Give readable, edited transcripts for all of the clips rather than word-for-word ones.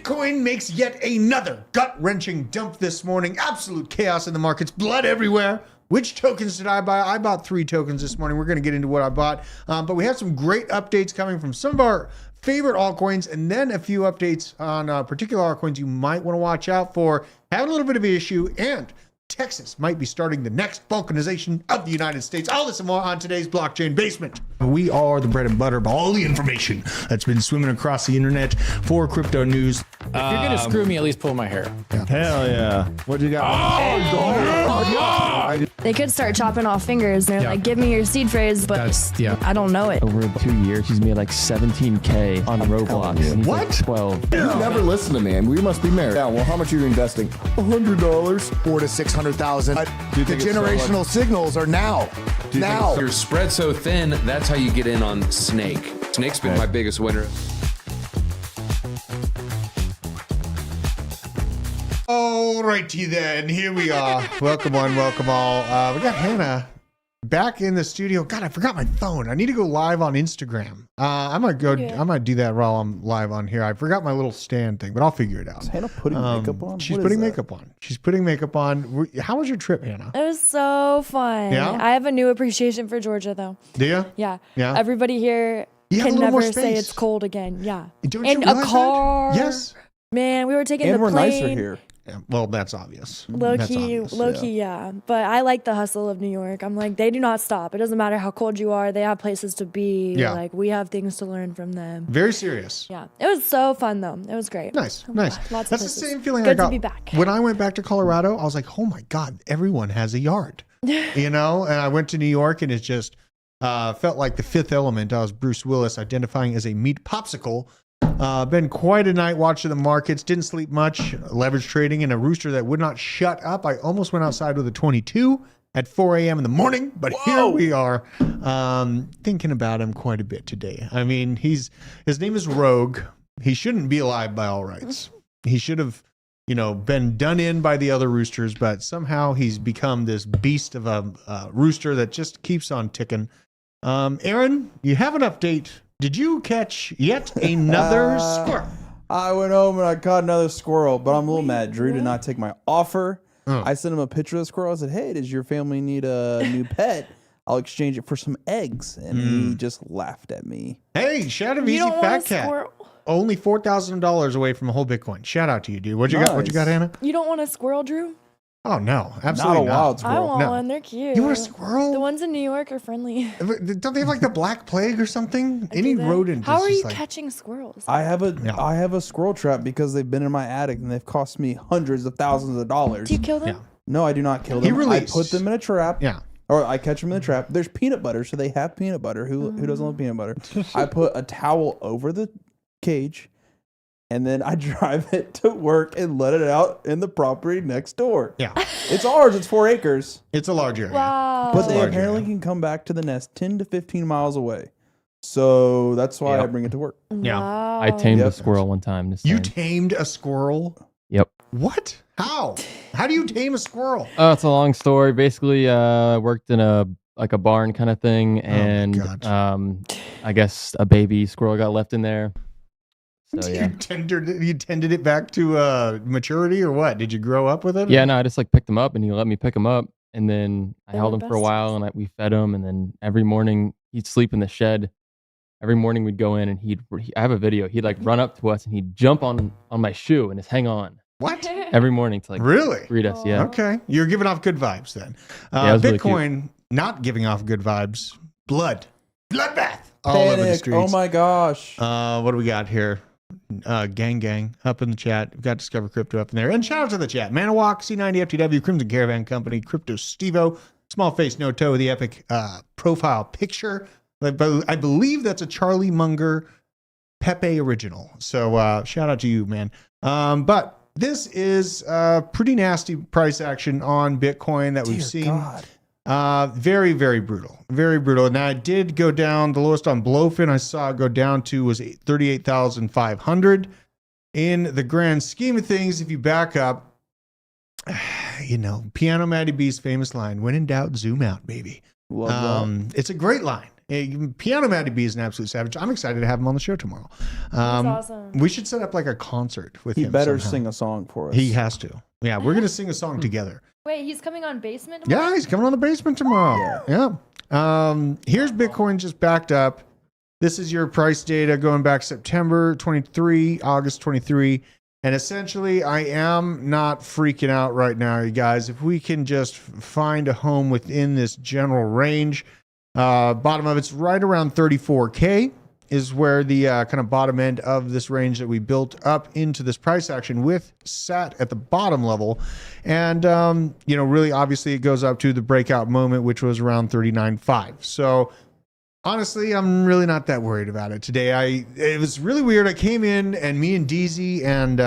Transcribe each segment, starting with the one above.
Bitcoin makes yet another gut-wrenching dump this morning. Absolute chaos in the markets, blood everywhere. Which tokens did I buy? I bought 3 tokens this morning. We're going to get into what I bought. But we have some great updates coming from some of our favorite altcoins, and then a few updates on particular altcoins you might want to watch out for. Having a little bit of an issue, and Texas might be starting the next balkanization of the United States. All this and more on today's Blockchain Basement. We are the bread and butter of all the information that's been swimming across the internet for crypto news. If you're gonna screw me, at least pull my hair. Yeah. Hell yeah. What you got? They could start chopping off fingers. They're like, give me your seed phrase, but I don't know it. Over 2 years, he's made like 17K on Roblox. And he's What? Like 12. You never listen to me, and we must be married. Yeah, well, how much are you investing? $100. $400,000 to $600,000. The generational signals are now. Now. You're spread so thin, that's how you get in on Snake. Snake's been my biggest winner. Alrighty then, here we are. Welcome one, welcome all. We got Hannah back in the studio. God, I forgot my phone. I need to go live on Instagram. I might go. Yeah. I might do that while I'm live on here. I forgot my little stand thing, but I'll figure it out. Is Hannah putting makeup on? She's putting makeup on. She's putting makeup on. How was your trip, Hannah? It was so fun. Yeah? I have a new appreciation for Georgia, though. Do you? Yeah. Yeah. Everybody here can never say it's cold again. Yeah. Don't in you a car. That? Yes. Man, we were taking and the we're plane. nicer here. Yeah, well, that's obvious. Low That's key, obvious. yeah. But I like the hustle of New York. I'm like, they do not stop. It doesn't matter how cold you are. They have places to be. Yeah. Like, we have things to learn from them. Very serious. Yeah. It was so fun, though. It was great. Nice. Lots of That's places. the same feeling Good I got to be back. when I went back to Colorado. I was like, oh my God, everyone has a yard, you know? And I went to New York and it just felt like the Fifth Element. I was Bruce Willis identifying as a meat popsicle. Been quite a night watching the markets. Didn't sleep much. Leverage trading and a rooster that would not shut up. I almost went outside with a 22 at 4 a.m. in the morning, but here we are thinking about him quite a bit today. I mean, his name is Rogue. He shouldn't be alive by all rights. He should have, been done in by the other roosters, but somehow he's become this beast of a rooster that just keeps on ticking. Aaron, you have an update. Did you catch yet another squirrel? I went home and I caught another squirrel, but I'm a little mad. Drew did not take my offer. I sent him a picture of the squirrel. I said, hey, does your family need a new pet? I'll exchange it for some eggs. And he just laughed at me. Hey, shout out to Easy Fat Cat. Only $4,000 away from a whole Bitcoin. Shout out to you, dude. What you got? What you got, Hannah? You don't want a squirrel, Drew? Oh, no. Absolutely not. A wild squirrel. I want one. They're cute. You want a squirrel? The ones in New York are friendly. Don't they have like the Black Plague or something? Any rodent. How are you catching squirrels? I have a squirrel trap because they've been in my attic and they've cost me hundreds of thousands of dollars. Do you kill them? Yeah. No, I do not kill them. I put them in a trap. Yeah. Or I catch them in the trap. There's peanut butter, so they have peanut butter. Who doesn't love peanut butter? I put a towel over the cage, and then I drive it to work and let it out in the property next door. Yeah. It's ours. It's 4 acres. It's a large area. Wow. But they apparently can come back to the nest 10 to 15 miles away. So that's why I bring it to work. Yeah. Wow. I tamed a squirrel one time. You tamed a squirrel? Yep. What? How? How do you tame a squirrel? Oh, it's a long story. Basically, worked in a barn kind of thing, and I guess a baby squirrel got left in there. So yeah. You tended it back to maturity, or what? Did you grow up with it? Yeah, no, I just picked him up, and he let me pick him up, and then I held him for a while, and we fed him, and then every morning he'd sleep in the shed. Every morning we'd go in, and I have a video. He'd run up to us, and he'd jump on my shoe and just hang on. What? Every morning to really greet us. Yeah. Okay, you're giving off good vibes then. Yeah, Bitcoin really not giving off good vibes. Bloodbath all Panic. over the streets. Oh my gosh. What do we got here? Gang up in the chat. We've got Discover Crypto up in there. And shout out to the chat. Manawalk, C90 FTW, Crimson Caravan Company, Crypto Stevo, Small Face No Toe, the epic profile picture. I believe that's a Charlie Munger Pepe original. So shout out to you, man. But this is pretty nasty price action on Bitcoin that we've seen. God. Very, very brutal. Very brutal. Now, I did go down, the lowest on Blofin I saw it go down to was 38,500. In the grand scheme of things, if you back up, Piano Matty B's famous line, when in doubt, zoom out, baby. It's a great line. Piano Matty B is an absolute savage. I'm excited to have him on the show tomorrow. That's awesome. We should set up like a concert with He him. better somehow. sing a song for us. He has to. Yeah, we're gonna sing a song together. Wait, he's coming on Basement tomorrow? Yeah, he's coming on the basement tomorrow. Yeah. Here's Bitcoin just backed up. This is your price data going back September 23, August 23. And essentially, I am not freaking out right now, you guys. If we can just find a home within this general range, bottom of it's right around 34K is where the kind of bottom end of this range that we built up into this price action with sat at the bottom level. And, really, obviously, it goes up to the breakout moment, which was around 39.5. So, honestly, I'm really not that worried about it today. It was really weird. I came in and me and DZ and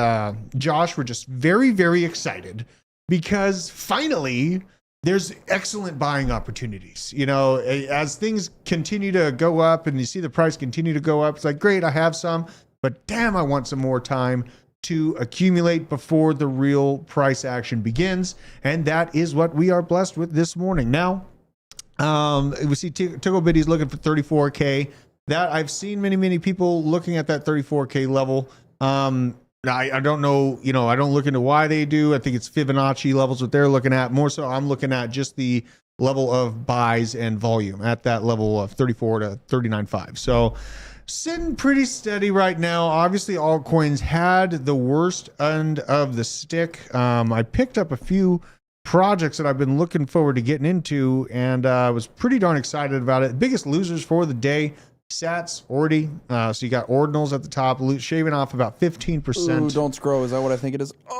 Josh were just very, very excited because finally there's excellent buying opportunities. As things continue to go up and you see the price continue to go up, it's like, great, I have some, but damn, I want some more time to accumulate before the real price action begins. And that is what we are blessed with this morning. Now, we see Tickle Bitty's looking for 34K. That I've seen many people looking at that 34K level. I don't know, I don't look into why they do. I think it's Fibonacci levels what they're looking at. More so, I'm looking at just the level of buys and volume at that level of 34 to 39.5. So sitting pretty steady right now. Obviously, altcoins had the worst end of the stick. I picked up a few projects that I've been looking forward to getting into, and I was pretty darn excited about it. Biggest losers for the day, Sats, Ordi. So you got ordinals at the top, shaving off about 15%. Ooh, don't scroll. Is that what I think it is? I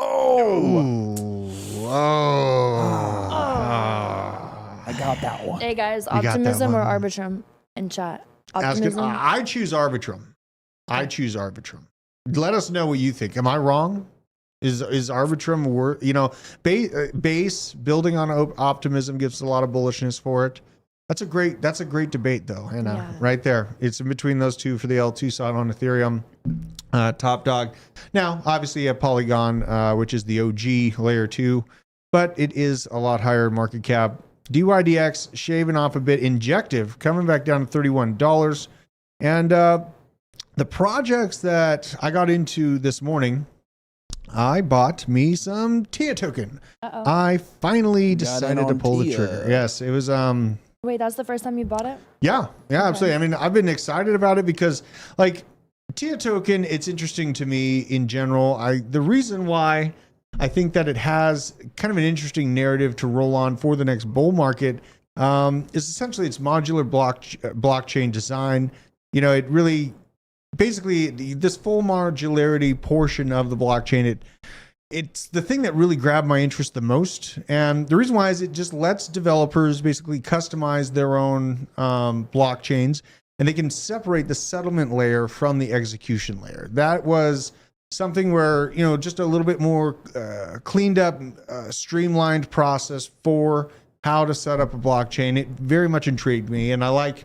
got that one. Hey guys, You got that optimism or one. Arbitrum in chat? Asking, Optimism. I choose Arbitrum. Let us know what you think. Am I wrong? Is Arbitrum worth? Base building on optimism gives a lot of bullishness for it. That's a great debate though, and right there, it's in between those two for the L2 side on Ethereum. Top dog. Now, obviously, a Polygon, which is the OG layer 2, but it is a lot higher market cap. DYDX shaving off a bit. Injective coming back down to $31, and the projects that I got into this morning. I bought me some TIA token. I finally decided to pull the trigger. Yes, it was Wait, that's the first time you bought it? Yeah, absolutely. I mean, I've been excited about it because like TIA token, it's interesting to me in general. The reason why I think that it has kind of an interesting narrative to roll on for the next bull market is essentially its modular blockchain design. It really basically this full modularity portion of the blockchain, it's the thing that really grabbed my interest the most. And the reason why is it just lets developers basically customize their own blockchains, and they can separate the settlement layer from the execution layer. That was something where, just a little bit more cleaned up, streamlined process for how to set up a blockchain. It very much intrigued me. And I like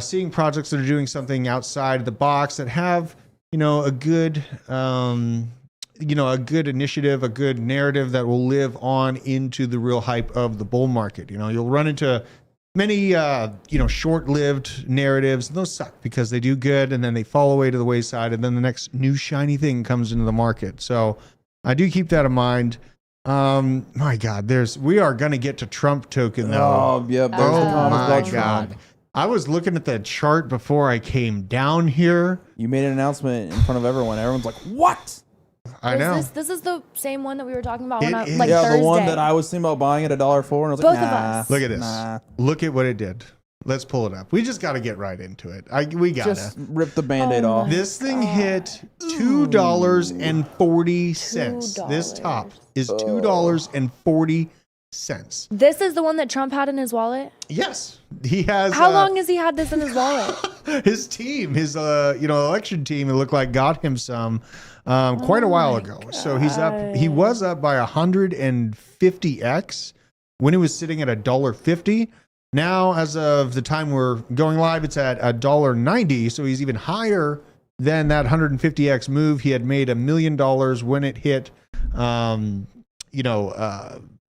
seeing projects that are doing something outside the box that have, a good, a good initiative, a good narrative that will live on into the real hype of the bull market. You'll run into many, short-lived narratives, and those suck because they do good and then they fall away to the wayside, and then the next new shiny thing comes into the market. So I do keep that in mind. My God, we are going to get to Trump token though. Oh, yep. There's the comment my about God. Trump. I was looking at the chart before I came down here. You made an announcement in front of everyone. Everyone's like, what? I know. This is the same one that we were talking about It on is. Thursday. The one that I was thinking about buying at $1.04, and I was Both like, of nah. us. Look at this. Nah. Look at what it did. Let's pull it up. We just got to get right into it. We got Just to. rip the Band-Aid off. This thing hit $2.40. This top is $2.40. This is the one that Trump had in his wallet? Yes. He has. How long has he had this in his wallet? His team, his election team, it looked like got him some quite a while ago. So he's up. He was up by 150x when it was sitting at $1.50. Now, as of the time we're going live, it's at $1.90. So he's even higher than that 150x move. He had made $1 million when it hit.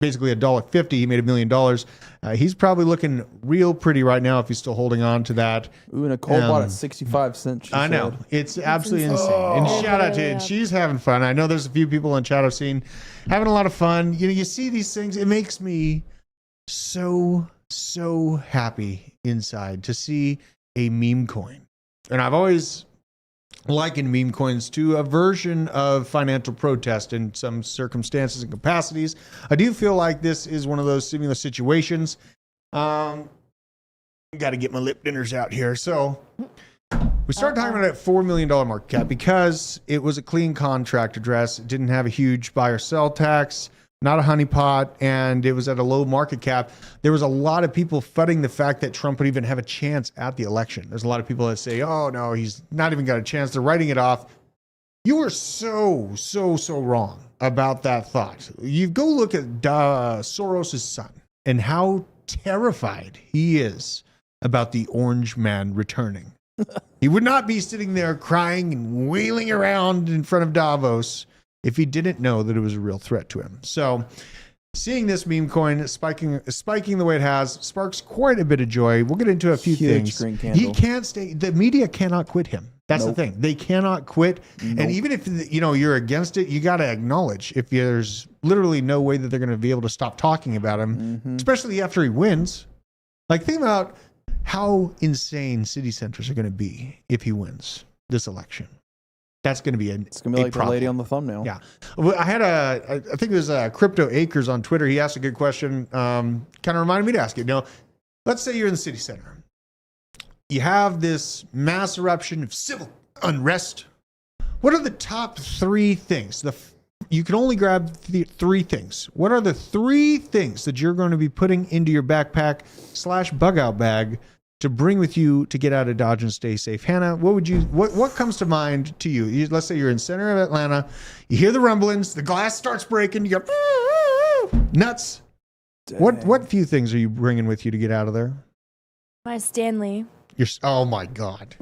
basically $1.50. He made $1 million. He's probably looking real pretty right now if he's still holding on to that. Ooh, Nicole bought at 65 cents. I know. It's absolutely insane. And shout out to it. She's having fun. I know there's a few people in chat I've seen having a lot of fun. You see these things. It makes me so happy inside to see a meme coin. And I've always likened meme coins to a version of financial protest in some circumstances and capacities. I do feel like this is one of those similar situations. Got to get my lip dinners out here. So we started talking about that $4 million market cap because it was a clean contract address. It didn't have a huge buy or sell tax, not a honeypot, and it was at a low market cap. There was a lot of people fudding the fact that Trump would even have a chance at the election. There's a lot of people that say, oh, no, he's not even got a chance. They're writing it off. You were so wrong about that thought. You go look at Soros' son and how terrified he is about the orange man returning. He would not be sitting there crying and wailing around in front of Davos if he didn't know that it was a real threat to him. So seeing this meme coin spiking the way it has sparks quite a bit of joy. We'll get into a few things. Green candle. He can't stay. The media cannot quit him. That's the thing. They cannot quit. Nope. And even if you're against it, you got to acknowledge if there's literally no way that they're going to be able to stop talking about him, especially after he wins. Like, think about how insane city centers are going to be if he wins this election. That's going to be It's going to be like problem. the lady on the thumbnail. Yeah. Well, I had I think it was Crypto Acres on Twitter. He asked a good question. Kind of reminded me to ask it. Let's say you're in the city center. You have this mass eruption of civil unrest. What are the top 3 things? You can only grab 3 things. What are the 3 things that you're going to be putting into your backpack / bug out bag to bring with you to get out of Dodge and stay safe? Hannah, what comes to mind to you? Let's say you're in center of Atlanta, you hear the rumblings, the glass starts breaking, you go nuts. Dang. What few things are you bringing with you to get out of there? My Stanley. Oh my God.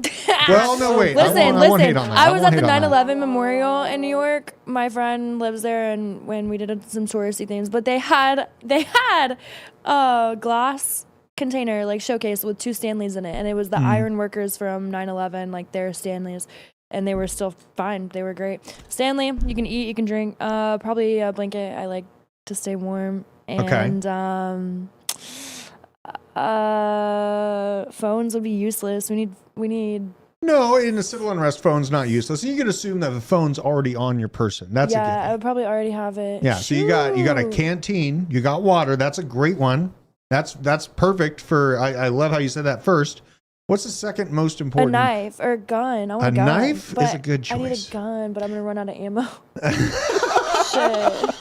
Well, no, wait. Listen. I won't hate on that. I was won't at the hate on that. 9/11 memorial in New York. My friend lives there, and when we did some touristy things, but they had a glass container like showcase with 2 Stanleys in it, and it was the iron workers from 9/11, like their Stanleys, and they were still fine. They were great. Stanley, you can eat, you can drink. Probably a blanket. I like to stay warm. And phones would be useless. We need. No, in a civil unrest, phone's not useless. You can assume that the phone's already on your person. That's a given. I would probably already have it. Yeah, so you got a canteen, you got water. That's a great one. That's perfect for. I love how you said that first. What's the second most important? A knife or a gun. I want a gun. Knife is a good choice. I need a gun, but I'm gonna run out of ammo. Shit.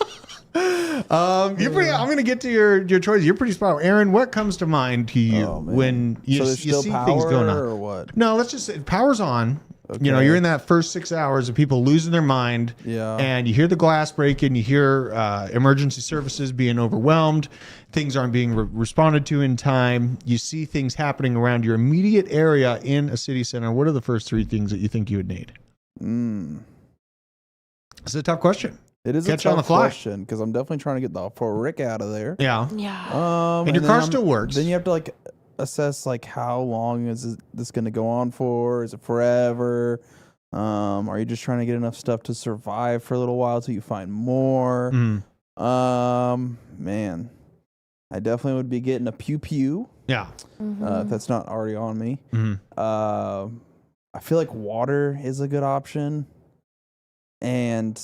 I'm gonna get to your choice. You're pretty spot on. Aaron, what comes to mind to you when you see things going on? Or what? No, let's just say power's on. Okay. You're in that first 6 hours of people losing their mind. Yeah. And you hear the glass breaking, you hear emergency services being overwhelmed, things aren't being responded to in time. You see things happening around your immediate area in a city center. What are the first 3 things that you think you would need? It's a tough question. It is Catch a on the tough fly. question because I'm definitely trying to get the Rick out of there. Yeah. Yeah. And your car still works. Then you have to assess how long is this going to go on for? Is it forever? Are you just trying to get enough stuff to survive for a little while till you find more? Man, I definitely would be getting a pew pew. Yeah. If that's not already on me. Mm-hmm. I feel like water is a good option, and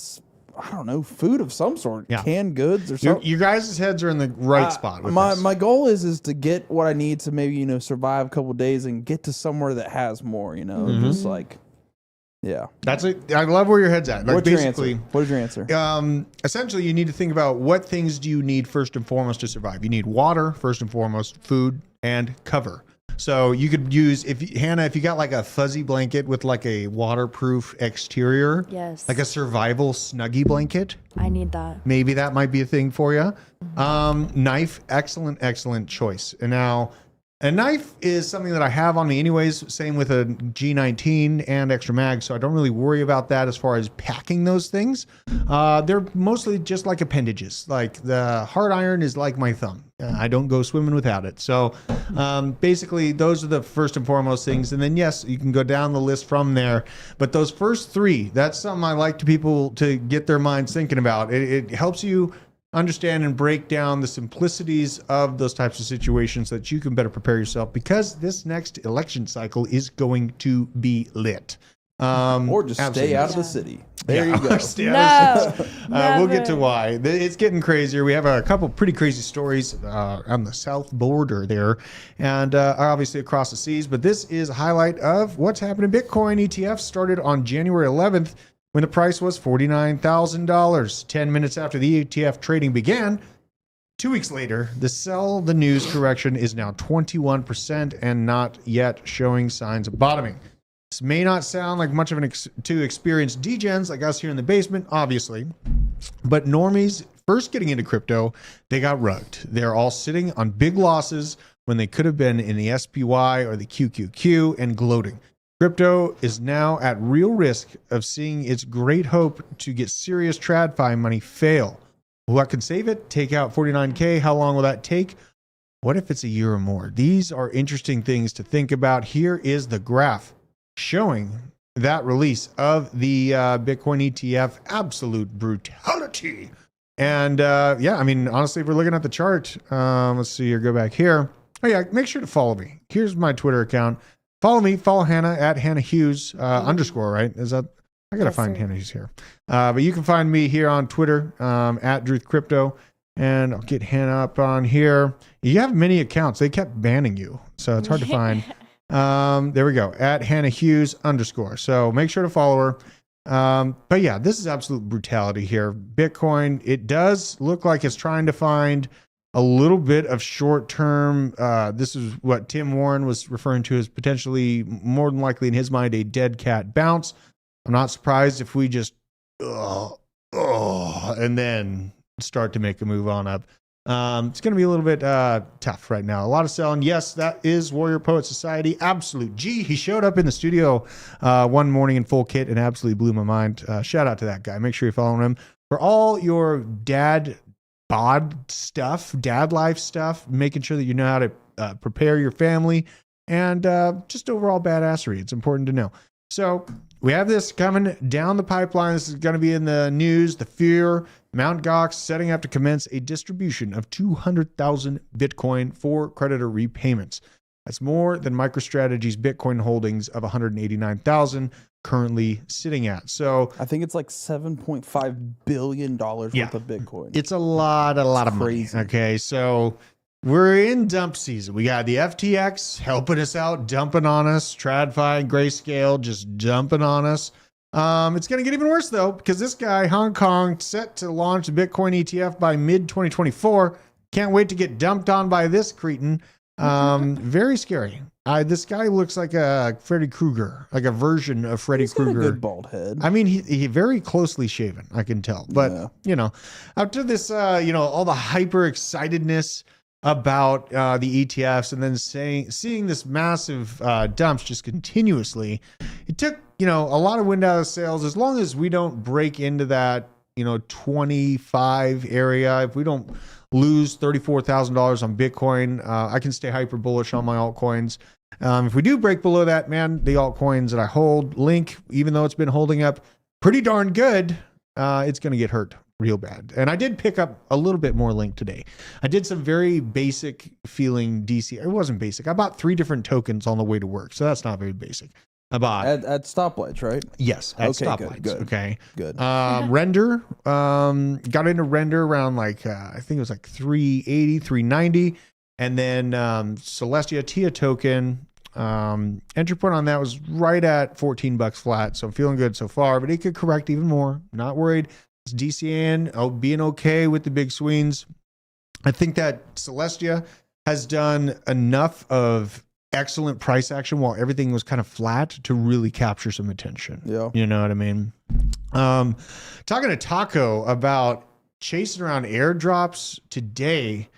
I don't know, food of some sort, canned goods or something. You guys' heads are in the right spot. With My goal is to get what I need to maybe survive a couple of days and get to somewhere that has more. Just That's it. I love where your head's at. What's your answer? What is your answer? Essentially, you need to think about what things do you need first and foremost to survive. You need water first and foremost, food, and cover. So you could use, Hannah, if you got a fuzzy blanket with a waterproof exterior, Yes. like a survival Snuggie blanket, I need that. maybe that might be a thing for you. Knife, excellent choice. And now A knife is something that I have on me anyways, same with a G19 and extra mag, so I don't really worry about that as far as packing those things. They're mostly just like appendages. Like the hard iron is like my thumb. I don't go swimming without it. So basically those are the first and foremost things. And then yes, you can go down the list from there. But those first three, that's something I like to people to get their minds thinking about. It helps you understand and break down the simplicities of those types of situations so that you can better prepare yourself, because this next election cycle is going to be lit. Or just stay out of the city. There you go. We'll get to why. It's getting crazier. We have a couple pretty crazy stories on the south border there, and obviously across the seas. But this is a highlight of what's happening. Bitcoin ETF started on January 11th when the price was $49,000. 10 minutes after the ETF trading began, 2 weeks later, the sell the news correction is now 21% and not yet showing signs of bottoming. This may not sound like much of to experienced degens like us here in the basement, obviously, but normies first getting into crypto, they got rugged. They're all sitting on big losses when they could have been in the SPY or the QQQ and gloating. Crypto is now at real risk of seeing its great hope to get serious TradFi money fail. What can save it? Take out 49K. How long will that take? What if it's a year or more? These are interesting things to think about. Here is the graph showing that release of the Bitcoin ETF. Absolute brutality. And yeah, I mean, honestly, if we're looking at the chart, let's see here, go back here. Oh yeah, make sure to follow me. Here's my Twitter account. Follow me, follow Hannah at Hannah Hughes _ right? Is that, I gotta find Hannah Hughes here. But you can find me here on Twitter at Druth Crypto, and I'll get Hannah up on here. You have many accounts. They kept banning you, so it's hard to find. There we go, at Hannah Hughes _ So make sure to follow her. But yeah, this is absolute brutality here. Bitcoin, it does look like it's trying to find a little bit of short-term, this is what Tim Warren was referring to as potentially, more than likely in his mind, a dead cat bounce. I'm not surprised if we just, and then start to make a move on up. It's going to be a little bit tough right now. A lot of selling. Yes, that is Warrior Poet Society. Absolute G. He showed up in the studio one morning in full kit and absolutely blew my mind. Shout out to that guy. Make sure you're following him for all your dad life stuff, making sure that you know how to prepare your family, and just overall badassery. It's important to know. So we have this coming down the pipeline. This is going to be in the news. The fear, Mt. Gox setting up to commence a distribution of 200,000 Bitcoin for creditor repayments. That's more than MicroStrategy's Bitcoin holdings of 189,000 currently sitting at. So I think it's like $7.5 billion worth of Bitcoin. It's a lot of money. Okay, so we're in dump season. We got the FTX helping us out, dumping on us. TradFi, Grayscale just dumping on us. It's going to get even worse though, because this guy, Hong Kong, set to launch the Bitcoin ETF by mid 2024. Can't wait to get dumped on by this cretin. Very scary. This guy looks like a Freddy Krueger, like a version of Freddy Krueger. He's got a good bald head. I mean, he very closely shaven, I can tell. But, you know, after this, all the hyper excitedness about the ETFs and then seeing this massive dumps just continuously, it took, a lot of wind out of sails. As long as we don't break into that, 25 area, if we don't lose $34,000 on Bitcoin, I can stay hyper bullish on my altcoins. If we do break below that, man, the altcoins that I hold, Link, even though it's been holding up pretty darn good, it's going to get hurt real bad. And I did pick up a little bit more Link today. I did some very basic feeling DC. It wasn't basic. I bought 3 different tokens on the way to work, so that's not very basic. I bought at stoplights, right? Yes, at stoplights. Good. Okay, good. Render, got into Render around like I think it was like 380, 390, and then Celestia Tia token. Entry point on that was right at $14 flat, so I'm feeling good so far. But it could correct even more. Not worried. It's DCN, being okay with the big swings. I think that Celestia has done enough of excellent price action while everything was kind of flat to really capture some attention. Yeah. You know what I mean? Talking to Taco about chasing around airdrops today,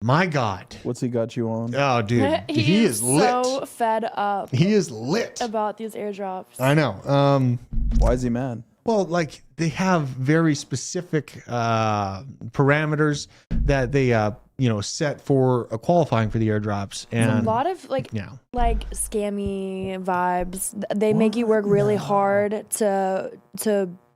My God. What's he got you on? Oh, dude. He is lit. So fed up He is lit. about these airdrops. I know. Why is he mad? Well, like they have very specific parameters that they set for qualifying for the airdrops, and It's a lot of like scammy vibes. They make you work really hard to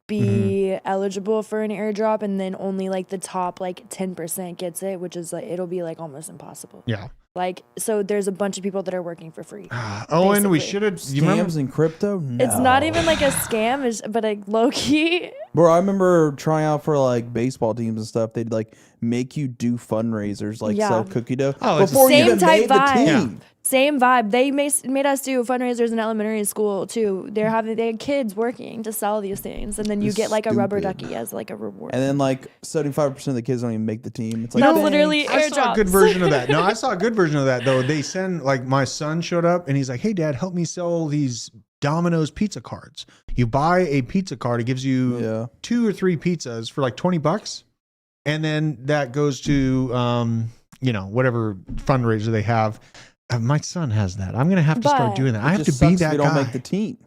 be eligible for an airdrop, and then only like the top 10% gets it, which is like it'll be like almost impossible. Yeah. Like, so there's a bunch of people that are working for free. Owen, we basically. should have. Scams in crypto? No. It's not even like a scam, but like low key. Bro, I remember trying out for like baseball teams and stuff. They'd like make you do fundraisers, like sell cookie dough before you Same even type made the vibe. team. Same vibe. They made us do fundraisers in elementary school too. They had kids working to sell these things, and then you get like a rubber ducky as like a reward. And then like 75% of the kids don't even make the team. It's like That's dang. literally I saw a airdrops. good version of that. No, I saw a good version of that though. They send like my son showed up and he's like, "Hey, Dad, help me sell these Domino's pizza cards." You buy a pizza card, it gives you 2 or 3 pizzas for like $20, and then that goes to whatever fundraiser they have. My son has that. I'm gonna have to start doing that. I have to be that they guy. don't make the team.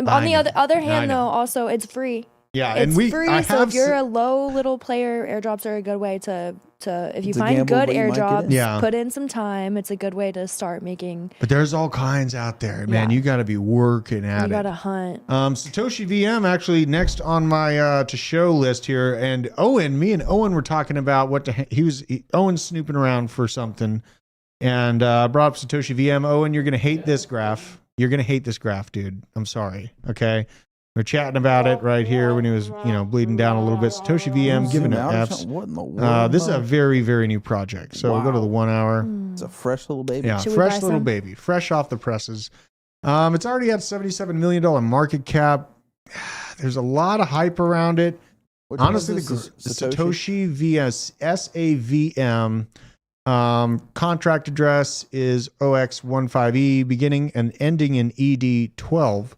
On the other hand, though, also it's free. Yeah, It's and free. So if you're a low little player, airdrops are a good way to if you It's a find gamble, good but you might get airdrops, in. Yeah. put in some time. It's a good way to start making. But there's all kinds out there, man. Yeah. You got to be working at You it. gotta hunt. Satoshi VM actually next on my to show list here, and me and Owen were talking about Owen's snooping around for something, and brought up Satoshi VM. Owen, you're gonna hate this graph. You're gonna hate this graph, dude. I'm sorry. Okay. We're chatting about it right here when he was, bleeding down a little bit. Satoshi VM giving it Fs. What in the world? This is a very, very new project. So we'll go to the 1 hour. It's a fresh little baby. Yeah, Should we fresh buy little some? baby, fresh off the presses. It's already at $77 million market cap. There's a lot of hype around it. Which one Honestly, is the this? Satoshi VS SAVM contract address is OX15E, beginning and ending in ED12.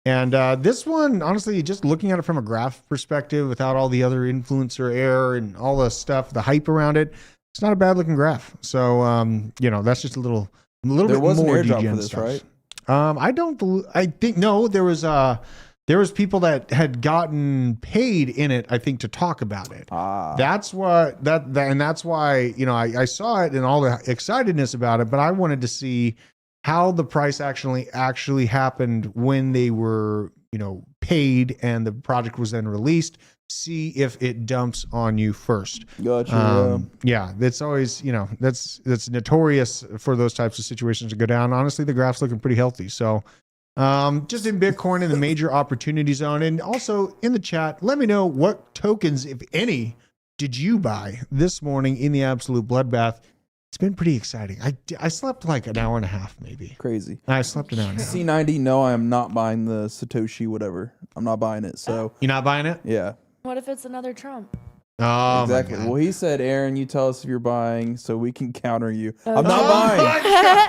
And this one, honestly, just looking at it from a graph perspective, without all the other influencer error and all the stuff, the hype around it, it's not a bad looking graph. So, that's just a little There bit was an more airdrop degen for this, stuff. right? I think no, there was people that had gotten paid in it, I think, to talk about it. That's what and that's why, I saw it and all the excitedness about it, but I wanted to see how the price actually happened when they were, paid and the project was then released. See if it dumps on you first. Gotcha. Yeah, that's always, that's notorious for those types of situations to go down. Honestly, the graph's looking pretty healthy. So just in Bitcoin in the major opportunity zone. And also in the chat, let me know what tokens, if any, did you buy this morning in the absolute bloodbath. It's been pretty exciting. I slept like an hour and a half, maybe. Crazy. I slept an hour and a half. C90, no, I am not buying the Satoshi whatever. I'm not buying it. So, You're not buying it? yeah. What if it's another Trump? Oh, Exactly. my God. Well, he said, Aaron, you tell us if you're buying so we can counter you. Okay. I'm not buying.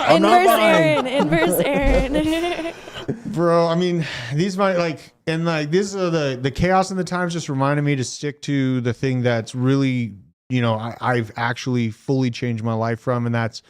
I'm not Inverse buying. Aaron. Inverse Aaron. Bro, I mean, these might this the chaos in the times just reminded me to stick to the thing that's really, I've actually fully changed my life from, and that's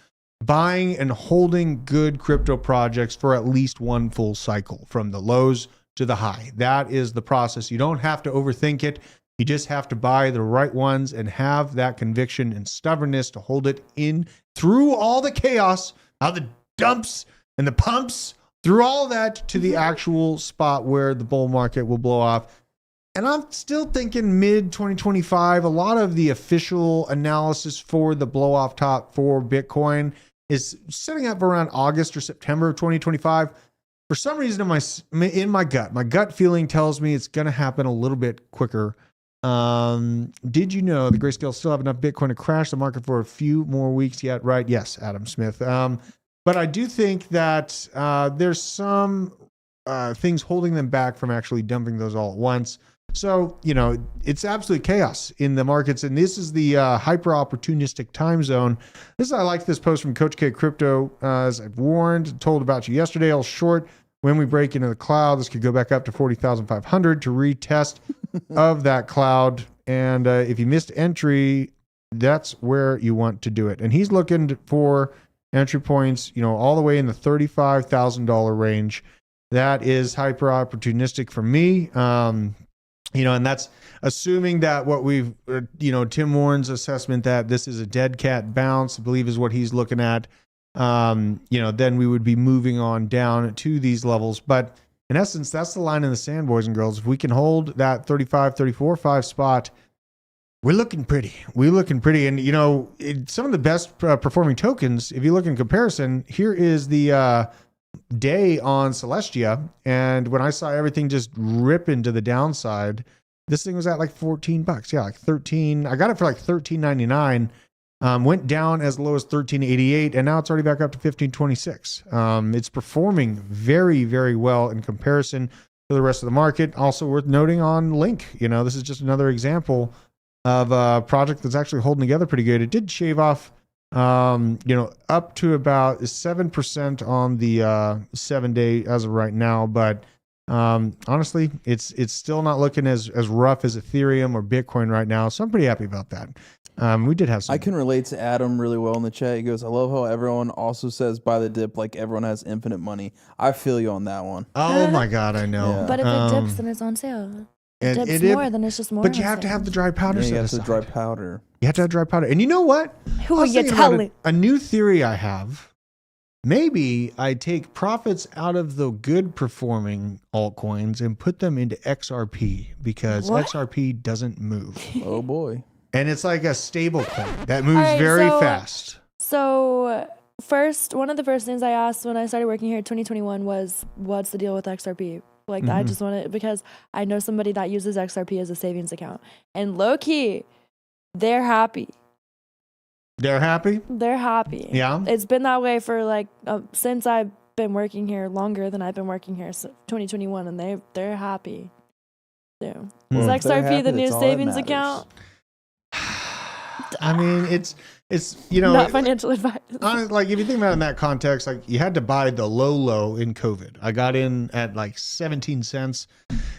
buying and holding good crypto projects for at least one full cycle from the lows to the high. That is the process. You don't have to overthink it. You just have to buy the right ones and have that conviction and stubbornness to hold it in through all the chaos, all the dumps and the pumps, through all that to the actual spot where the bull market will blow off. And I'm still thinking mid 2025. A lot of the official analysis for the blow off top for Bitcoin is setting up around August or September of 2025. For some reason, in my gut feeling tells me it's going to happen a little bit quicker. Did you know the Grayscale still have enough Bitcoin to crash the market for a few more weeks yet? Right? Yes, Adam Smith. But I do think that there's some things holding them back from actually dumping those all at once. So, it's absolute chaos in the markets. And this is the hyper opportunistic time zone. I like this post from Coach K Crypto. As I've warned, told about you yesterday, I'll short when we break into the cloud. This could go back up to 40,500 to retest of that cloud. And if you missed entry that's where you want to do it. And he's looking for entry points, all the way in the $35,000 range. That is hyper opportunistic for me. And that's assuming that what we've, Tim Warren's assessment that this is a dead cat bounce, I believe is what he's looking at. Then we would be moving on down to these levels. But in essence, that's the line in the sand, boys and girls. If we can hold that 35, 34, 5 spot, we're looking pretty. And, some of the best performing tokens, if you look in comparison, here is the day on Celestia. And when I saw everything just rip into the downside, this thing was at like $14. Yeah, like 13. I got it for like $13.99. Went down as low as $13.88, and now it's already back up to $15.26. It's performing very, very well in comparison to the rest of the market. Also worth noting on Link, this is just another example of a project that's actually holding together pretty good. It did shave off, up to about 7% on the 7-day as of right now, but honestly, it's still not looking as rough as Ethereum or Bitcoin right now. So I'm pretty happy about that. We did have some. I can relate to Adam really well in the chat. He goes, I love how everyone also says buy the dip like everyone has infinite money. I feel you on that one. Oh my God, I know. Yeah. But if it dips, then it's on sale. If it dips more, then it's just more. But you have to have the dry powder. You have to dry powder. You have to have dry powder. And you know what? Who are you telling? A new theory I have. Maybe I take profits out of the good performing altcoins and put them into XRP because XRP doesn't move. Oh boy. And it's like a stable coin that moves very fast. So one of the first things I asked when I started working here in 2021 was, what's the deal with XRP? Like, I just want to, because I know somebody that uses XRP as a savings account. And low key, they're happy. They're happy? They're happy. Yeah. It's been that way for since I've been working here longer than I've been working here, 2021, and they're happy. So, is XRP the new savings account? I mean, it's not financial advice. Like if you think about it in that context, like you had to buy the low in COVID. I got in at like 17 cents.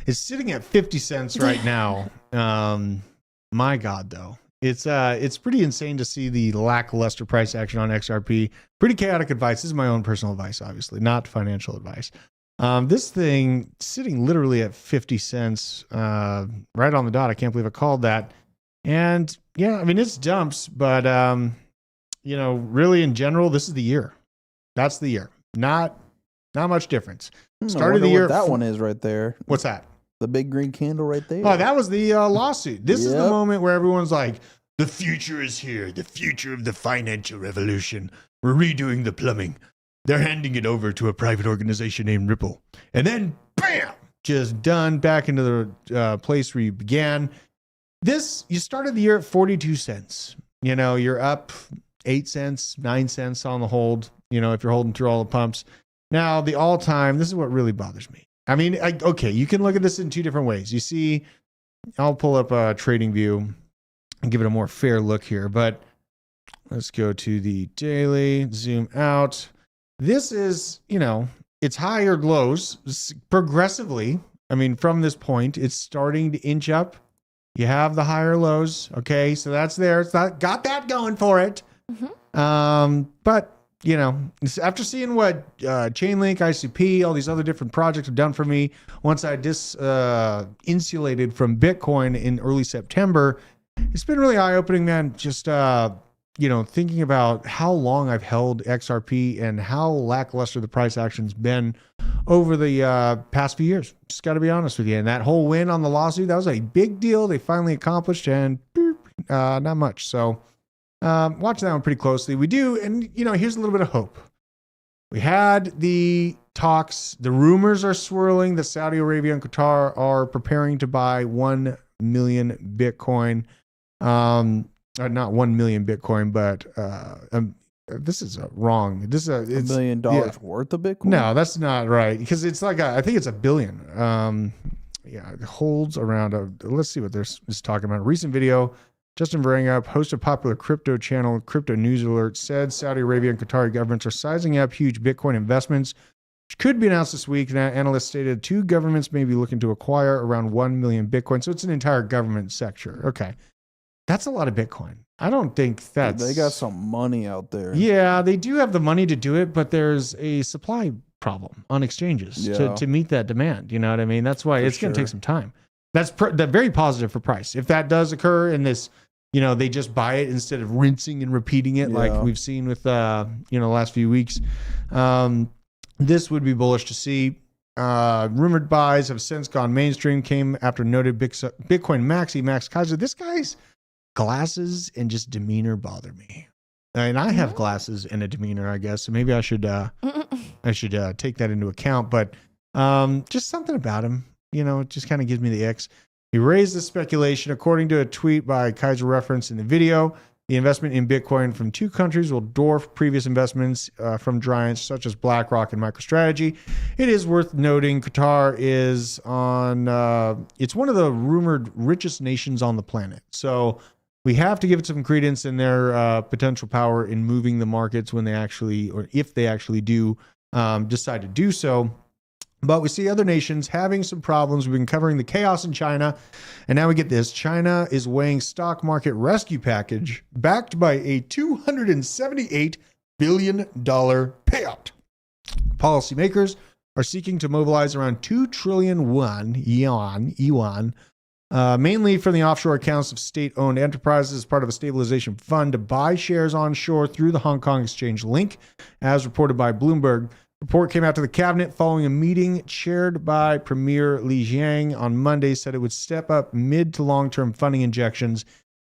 It's sitting at 50 cents right now. My God, though. It's pretty insane to see the lackluster price action on XRP. Pretty chaotic advice. This is my own personal advice, obviously, not financial advice. This thing sitting literally at 50 cents, right on the dot. I can't believe I called that. And yeah, I mean, it's dumps, but, really in general, this is the year. That's the year. Not much difference. Started the year. What that one is right there. What's that? The big green candle right there. Oh, that was the lawsuit. This is the moment where everyone's like, the future is here. The future of the financial revolution. We're redoing the plumbing. They're handing it over to a private organization named Ripple. And then, bam, just done back into the place where you began. You started the year at 42 cents. You're up 8 cents, 9 cents on the hold, if you're holding through all the pumps. Now, the all-time, this is what really bothers me. I mean, okay, you can look at this in two different ways. You see, I'll pull up a trading view and give it a more fair look here, but let's go to the daily, zoom out. This is, it's higher lows progressively. I mean, from this point, it's starting to inch up. You have the higher lows. Okay. So that's there. It's got that going for it. Mm-hmm. But after seeing what Chainlink, ICP, all these other different projects have done for me, once I insulated from Bitcoin in early September, it's been really eye-opening, man. Just, thinking about how long I've held XRP and how lackluster the price action's been over the past few years. Just got to be honest with you. And that whole win on the lawsuit, that was a big deal. They finally accomplished, and not much. So watch that one pretty closely. We do, and here's a little bit of hope. We had the talks. The rumors are swirling that Saudi Arabia and Qatar are preparing to buy 1 million Bitcoin. Not 1 million Bitcoin, but this is wrong. This is $1 million worth of Bitcoin. No, that's not right, because it's like I think it's $1 billion. It holds around. Let's see what this is talking about. A recent video. Justin Varenga, host of popular crypto channel Crypto News Alert, said Saudi Arabia and Qatari governments are sizing up huge Bitcoin investments, which could be announced this week. Now, analysts stated 2 governments may be looking to acquire around 1 million Bitcoin. So it's an entire government sector. Okay. That's a lot of Bitcoin. I don't think that's... They got some money out there. Yeah, they do have the money to do it, but there's a supply problem on exchanges to meet that demand. You know what I mean? That's why it's going to take some time. That's very positive for price. If that does occur in this, they just buy it instead of rinsing and repeating it like we've seen with, the last few weeks. This would be bullish to see. Rumored buys have since gone mainstream, came after noted Bitcoin maxi Max Kaiser. This guy's glasses and just demeanor bother me. And I have glasses and a demeanor, I guess. So maybe I should take that into account. But just something about him, it just kind of gives me the icks. He raised the speculation, according to a tweet by Kaiser referenced in the video. The investment in Bitcoin from 2 countries will dwarf previous investments from giants such as BlackRock and MicroStrategy. It is worth noting Qatar is it's one of the rumored richest nations on the planet. So we have to give it some credence in their potential power in moving the markets when they actually, or if they actually do decide to do so. But we see other nations having some problems. We've been covering the chaos in China. And now we get this. China is weighing stock market rescue package backed by a $278 billion payout. Policymakers are seeking to mobilize around 2 trillion yuan, mainly from the offshore accounts of state-owned enterprises as part of a stabilization fund to buy shares onshore through the Hong Kong Exchange link, as reported by Bloomberg. Report came out to the cabinet following a meeting chaired by Premier Li Jiang on Monday, said it would step up mid to long-term funding injections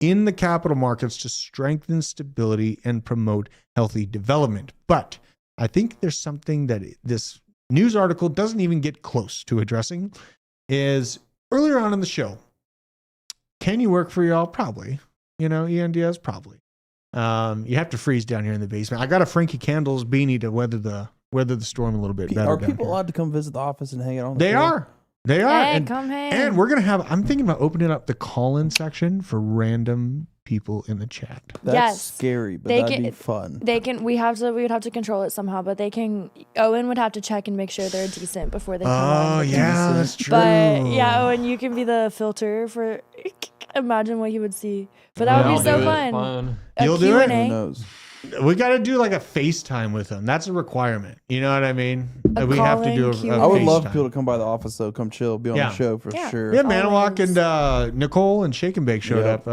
in the capital markets to strengthen stability and promote healthy development. But I think there's something that this news article doesn't even get close to addressing, is earlier on in the show, can you work for y'all? Probably. Ian Diaz, probably. You have to freeze down here in the basement. I got a Frankie Candles beanie to weather the storm a little bit better. Are people allowed to come visit the office and hang out on the They show? are. They are. Hey, come hang. And we're going to I'm thinking about opening up the call-in section for random people in the chat. That's scary, but that'd be fun. We would have to control it somehow, but Owen would have to check and make sure they're decent before they come on. Oh, yeah, that's true. But yeah, Owen, you can be the filter for, imagine what you would see. But that would be so fun. You'll do it? Who knows? We got to do like a FaceTime with them. That's a requirement. You know what I mean? We have to do a Q&A. I would love FaceTime. people to come by the office, though. Come chill, be on the show for sure. Yeah, Manawak Always. and Nicole and Shake and Bake showed up.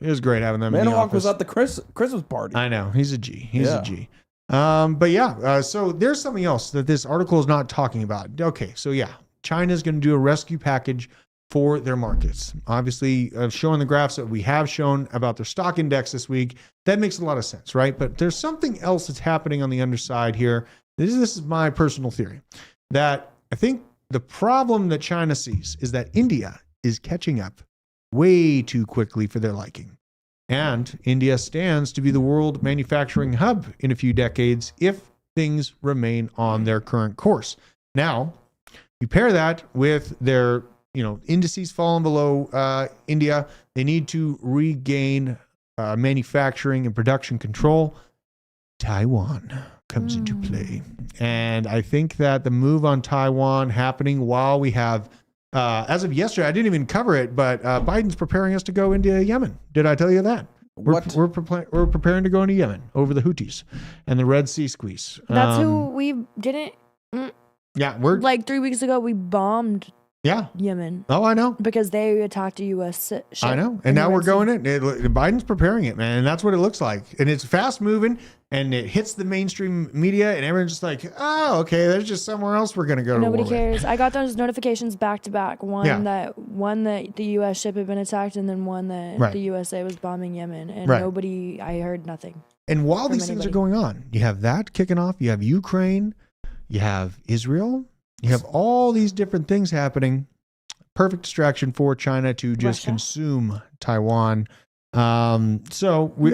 It was great having them in the Manawak office. was at the Christmas party. I know. He's a G. He's a G. So there's something else that this article is not talking about. Okay, so yeah, China's going to do a rescue package for their markets. Obviously, showing the graphs that we have shown about their stock index this week, that makes a lot of sense, right? But there's something else that's happening on the underside here. This is my personal theory, that I think the problem that China sees is that India is catching up way too quickly for their liking. And India stands to be the world manufacturing hub in a few decades if things remain on their current course. Now, you pair that with their indices falling below India. They need to regain manufacturing and production control. Taiwan comes into play. And I think that the move on Taiwan happening while we have, as of yesterday, I didn't even cover it, but Biden's preparing us to go into Yemen. Did I tell you that? We're preparing to go into Yemen over the Houthis and the Red Sea squeeze. That's who we didn't. Yeah, we're like 3 weeks ago, we bombed Yemen. Oh, I know. Because they attacked a U.S. ship. I know. And now we're going in. Biden's preparing it, man. And that's what it looks like. And it's fast moving and it hits the mainstream media and everyone's just like, oh, okay, there's just somewhere else we're going to go. Nobody cares. I got those notifications back to back. One that the U.S. ship had been attacked and then one that the USA was bombing Yemen. And I heard nothing. And while these things are going on, you have that kicking off. You have Ukraine. You have Israel. You have all these different things happening. Perfect distraction for China to just consume Taiwan. That's something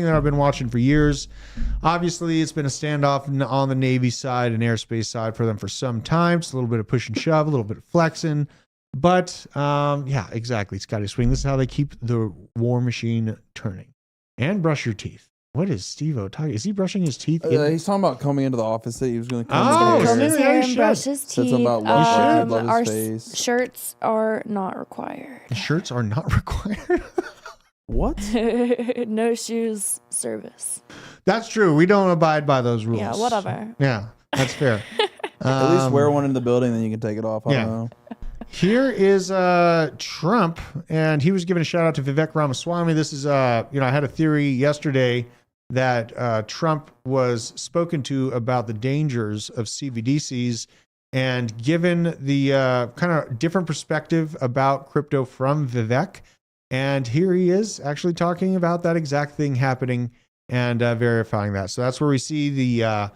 that I've been watching for years. Obviously, it's been a standoff on the Navy side and airspace side for them for some time. It's a little bit of push and shove, a little bit of flexing. But exactly, Scotty Swing. This is how they keep the war machine turning. And brush your teeth. What is Steve-O talking? Is he brushing his teeth? He's talking about coming into the office. That he was going to comb his hair and brush his teeth. Our shirts are not required. Shirts are not required. What? No shoes service. That's true. We don't abide by those rules. Yeah, whatever. Yeah, that's fair. At least wear one in the building, then you can take it off. I don't know. Here is Trump, and he was giving a shout out to Vivek Ramaswamy. This is, I had a theory yesterday that Trump was spoken to about the dangers of CBDCs, and given the kind of different perspective about crypto from Vivek. And here he is actually talking about that exact thing happening and verifying that. So that's where we see the,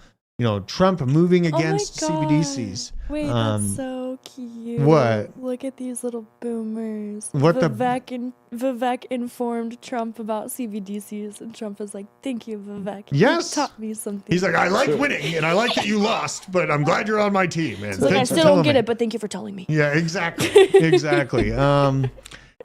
Trump moving against CBDCs. Wait, that's so cute. What? Look at these little boomers. What Vivek informed Trump about CBDCs, and Trump was like, "Thank you, Vivek. Yes. You taught me something." He's like, I like winning, and I like that you lost, but I'm glad you're on my team. Man. Like, I still don't get it, but thank you for telling me. Yeah, exactly. Exactly.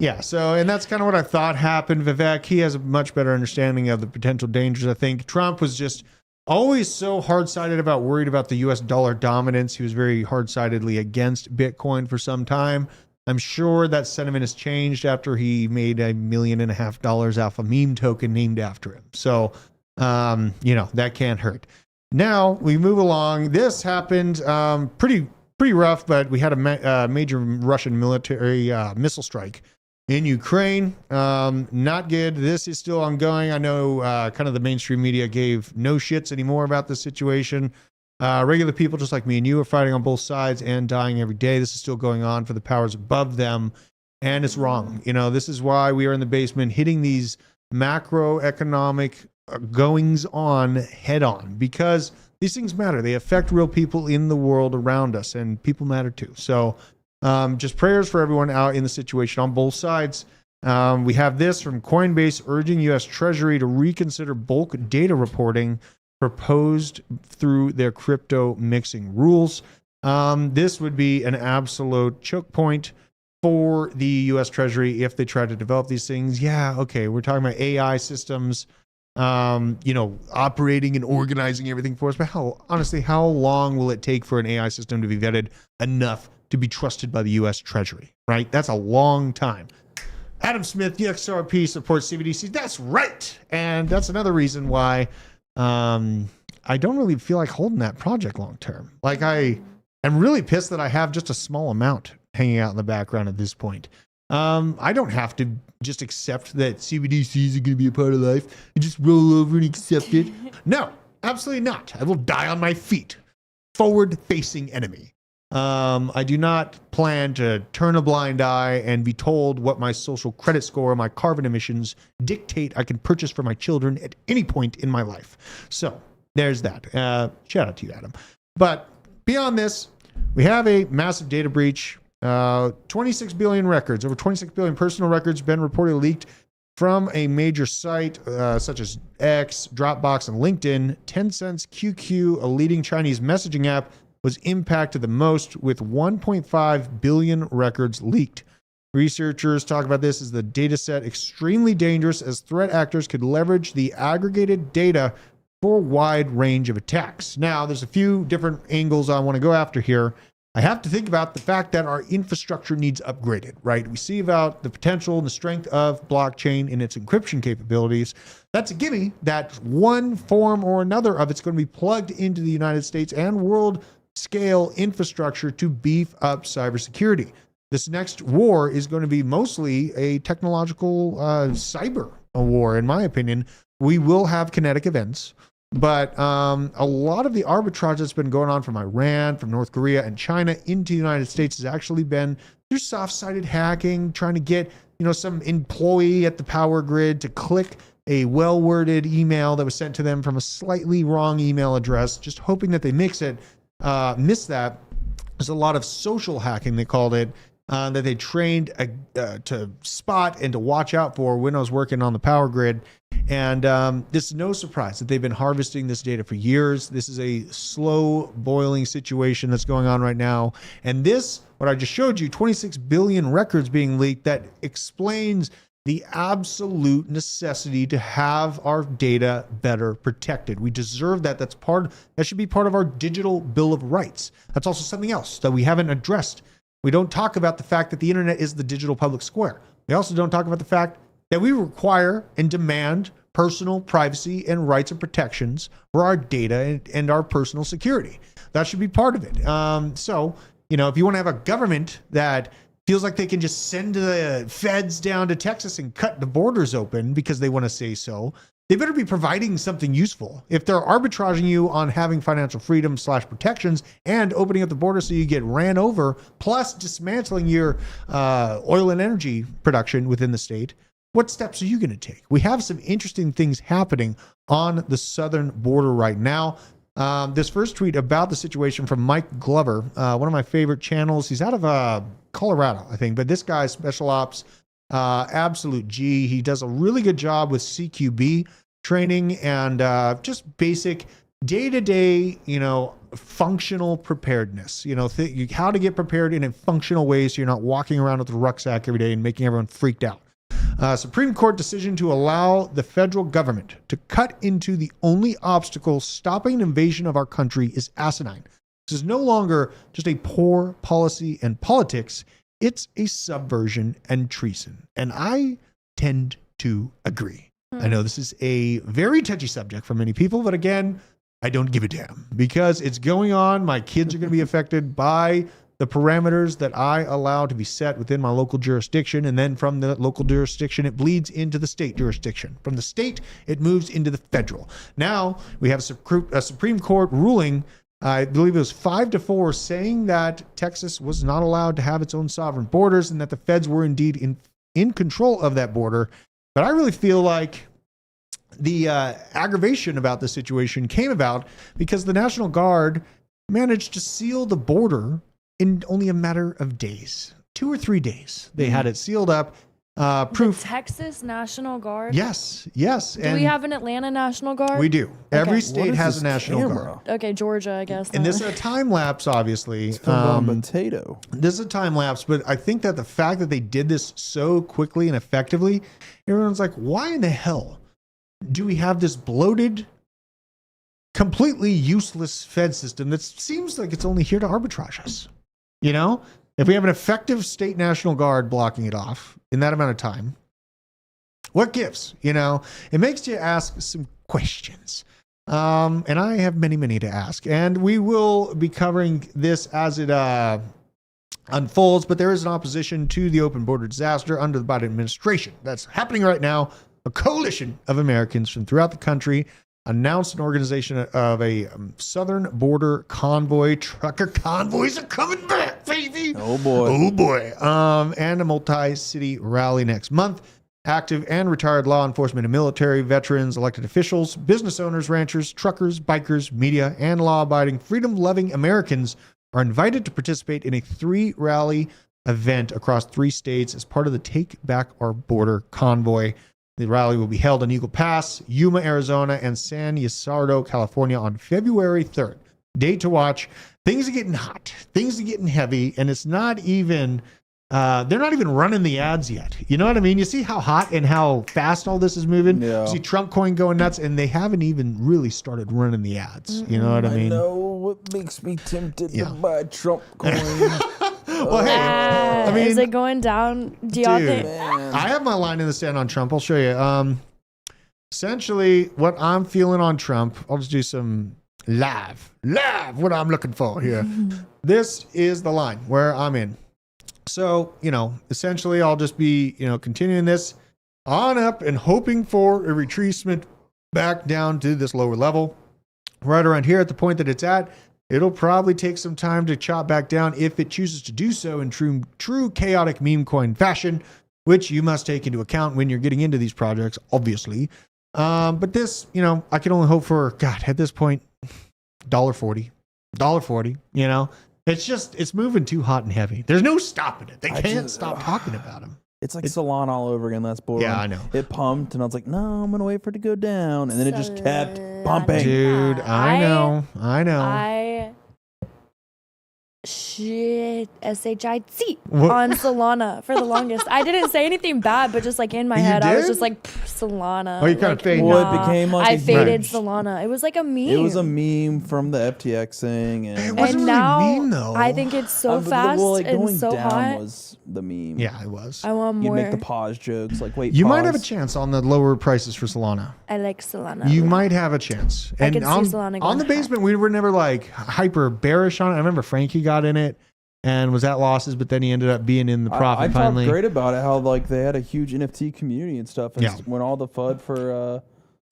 Yeah, so, and that's kind of what I thought happened. Vivek, he has a much better understanding of the potential dangers. I think Trump was just always so hard-sided worried about the U.S. dollar dominance. He was very hard-sidedly against Bitcoin for some time. I'm sure that sentiment has changed after he made $1.5 million off a meme token named after him. So, that can't hurt. Now we move along. This happened pretty rough, but we had a major Russian military missile strike in Ukraine. Not good. This is still ongoing. I know kind of the mainstream media gave no shits anymore about the situation. Regular people just like me and you are fighting on both sides and dying every day. This is still going on for the powers above them, and it's wrong. This is why we are in the basement hitting these macroeconomic goings on head on, because these things matter. They affect real people in the world around us, and people matter too. So just prayers for everyone out in the situation on both sides. We have this from Coinbase urging U.S. Treasury to reconsider bulk data reporting proposed through their crypto mixing rules. This would be an absolute choke point for the U.S. Treasury if they try to develop these things. Yeah, okay, we're talking about AI systems, operating and organizing everything for us. But how long will it take for an AI system to be vetted enough to be trusted by the U.S. Treasury, right? That's a long time. Adam Smith, UXRP supports CBDC. That's right. And that's another reason why I don't really feel like holding that project long term. Like, I am really pissed that I have just a small amount hanging out in the background at this point. I don't have to just accept that CBDCs are going to be a part of life and just roll over and accept it. No, absolutely not. I will die on my feet. Forward-facing enemy. I do not plan to turn a blind eye and be told what my social credit score or my carbon emissions dictate I can purchase for my children at any point in my life. So there's that. Shout out to you, Adam. But beyond this, we have a massive data breach. 26 billion records, over 26 billion personal records been reportedly leaked from a major site such as X, Dropbox, and LinkedIn. Tencent's QQ, a leading Chinese messaging app, was impacted the most, with 1.5 billion records leaked. Researchers talk about this as the data set extremely dangerous, as threat actors could leverage the aggregated data for a wide range of attacks. Now, there's a few different angles I want to go after here. I have to think about the fact that our infrastructure needs upgraded, right? We see about the potential and the strength of blockchain and its encryption capabilities. That's a gimme that one form or another of it's going to be plugged into the United States and world scale infrastructure to beef up cybersecurity. This next war is going to be mostly a technological cyber war, in my opinion. We will have kinetic events, but a lot of the arbitrage that's been going on from Iran, from North Korea, and China into the United States has actually been through soft-sided hacking, trying to get some employee at the power grid to click a well-worded email that was sent to them from a slightly wrong email address, just hoping that they miss that. There's a lot of social hacking, they called it, that they trained to spot and to watch out for when I was working on the power grid. And this is no surprise that they've been harvesting this data for years. This is a slow boiling situation that's going on right now. And this, what I just showed you, 26 billion records being leaked, that explains the absolute necessity to have our data better protected. We deserve that. That should be part of our digital bill of rights. That's also something else that we haven't addressed. We don't talk about the fact that the internet is the digital public square. We also don't talk about the fact that we require and demand personal privacy and rights and protections for our data and our personal security. That should be part of it. So, if you want to have a government that feels like they can just send the feds down to Texas and cut the borders open because they want to say so, they better be providing something useful. If they're arbitraging you on having financial freedom / protections and opening up the border so you get ran over, plus dismantling your oil and energy production within the state, what steps are you going to take? We have some interesting things happening on the southern border right now. This first tweet about the situation from Mike Glover, one of my favorite channels. He's out of Colorado, I think, but this guy, Special Ops, absolute G. He does a really good job with CQB training and just basic day-to-day, functional preparedness. How to get prepared in a functional way so you're not walking around with a rucksack every day and making everyone freaked out. Supreme Court decision to allow the federal government to cut into the only obstacle stopping an invasion of our country is asinine. This is no longer just a poor policy and politics. It's a subversion and treason. And I tend to agree. I know this is a very touchy subject for many people, but again, I don't give a damn because it's going on. My kids are going to be affected by the parameters that I allow to be set within my local jurisdiction. And then from the local jurisdiction, it bleeds into the state jurisdiction. From the state, it moves into the federal. Now we have a Supreme Court ruling, I believe it was 5-4, saying that Texas was not allowed to have its own sovereign borders and that the feds were indeed in control of that border. But I really feel like the aggravation about the situation came about because the National Guard managed to seal the border in only a matter of days, 2 or 3 days. They had it sealed up. Proof. The Texas National Guard? Yes. Do we have an Atlanta National Guard? We do. Every Okay. state has a National Guard. Okay, Georgia, I guess. And this is a time lapse, obviously. Potato. This is a time lapse, but I think that the fact that they did this so quickly and effectively, everyone's like, why in the hell do we have this bloated, completely useless Fed system that seems like it's only here to arbitrage us? If we have an effective state National Guard blocking it off in that amount of time, what gives? It makes you ask some questions. And I have many, many to ask. And we will be covering this as it unfolds. But there is an opposition to the open border disaster under the Biden administration. That's happening right now. A coalition of Americans from throughout the country announced an organization of a southern border convoy. Trucker convoys are coming back, baby. Oh boy. Oh boy. And a multi-city rally next month. Active and retired law enforcement and military, veterans, elected officials, business owners, ranchers, truckers, bikers, media, and law-abiding, freedom-loving Americans are invited to participate in a 3-rally event across 3 states as part of the Take Back Our Border convoy. The rally will be held in Eagle Pass, Yuma, Arizona, and San Ysidro, California on February 3rd. Date to watch. Things are getting hot. Things are getting heavy, and it's not even, they're not even running the ads yet. You know what I mean? You see how hot and how fast all this is moving? Yeah. You see Trump coin going nuts, and they haven't even really started running the ads. You know what I mean? I know what makes me tempted Yeah. to buy Trump coin. Well, hey, I mean, is it going down? Do y'all dude, think? I have my line in the sand on Trump. I'll show you. Essentially, what I'm feeling on Trump, I'll just do some live, what I'm looking for here. This is the line where I'm in. So, essentially, I'll just be, continuing this on up and hoping for a retracement back down to this lower level. Right around here at the point that it's at, it'll probably take some time to chop back down if it chooses to do so in true chaotic meme coin fashion, which you must take into account when you're getting into these projects, obviously. But this, I can only hope for, God, at this point, $1.40, it's moving too hot and heavy. There's no stopping it. They can't stop talking about them. It's like Solana all over again. That's boring. Yeah, I know. It pumped, and I was like, no, I'm going to wait for it to go down. And then it just kept pumping. Dude, I know. shit, SHIT What? on Solana for the longest. I didn't say anything bad, but just like in my You head, I was did? just like Solana. Oh, you kinda like, faded. Well, it became like I a faded huge- Solana. It was like a meme. It was a meme from the FTX thing, It and wasn't and really now mean, though. I think it's so but fast well, like, and going so down hot. was the meme. Yeah, it was. I want You'd more. make the pause jokes, like wait, You pause. might have a chance on the lower prices for Solana. I like Solana. You might have a chance. I And could see on, Solana on going the high. basement, we were never like hyper bearish on it. I remember Frankie got in it and was at losses, but then he ended up being in the profit I finally. talked great about it, how like they had a huge NFT community and stuff. And Yeah. when all the FUD for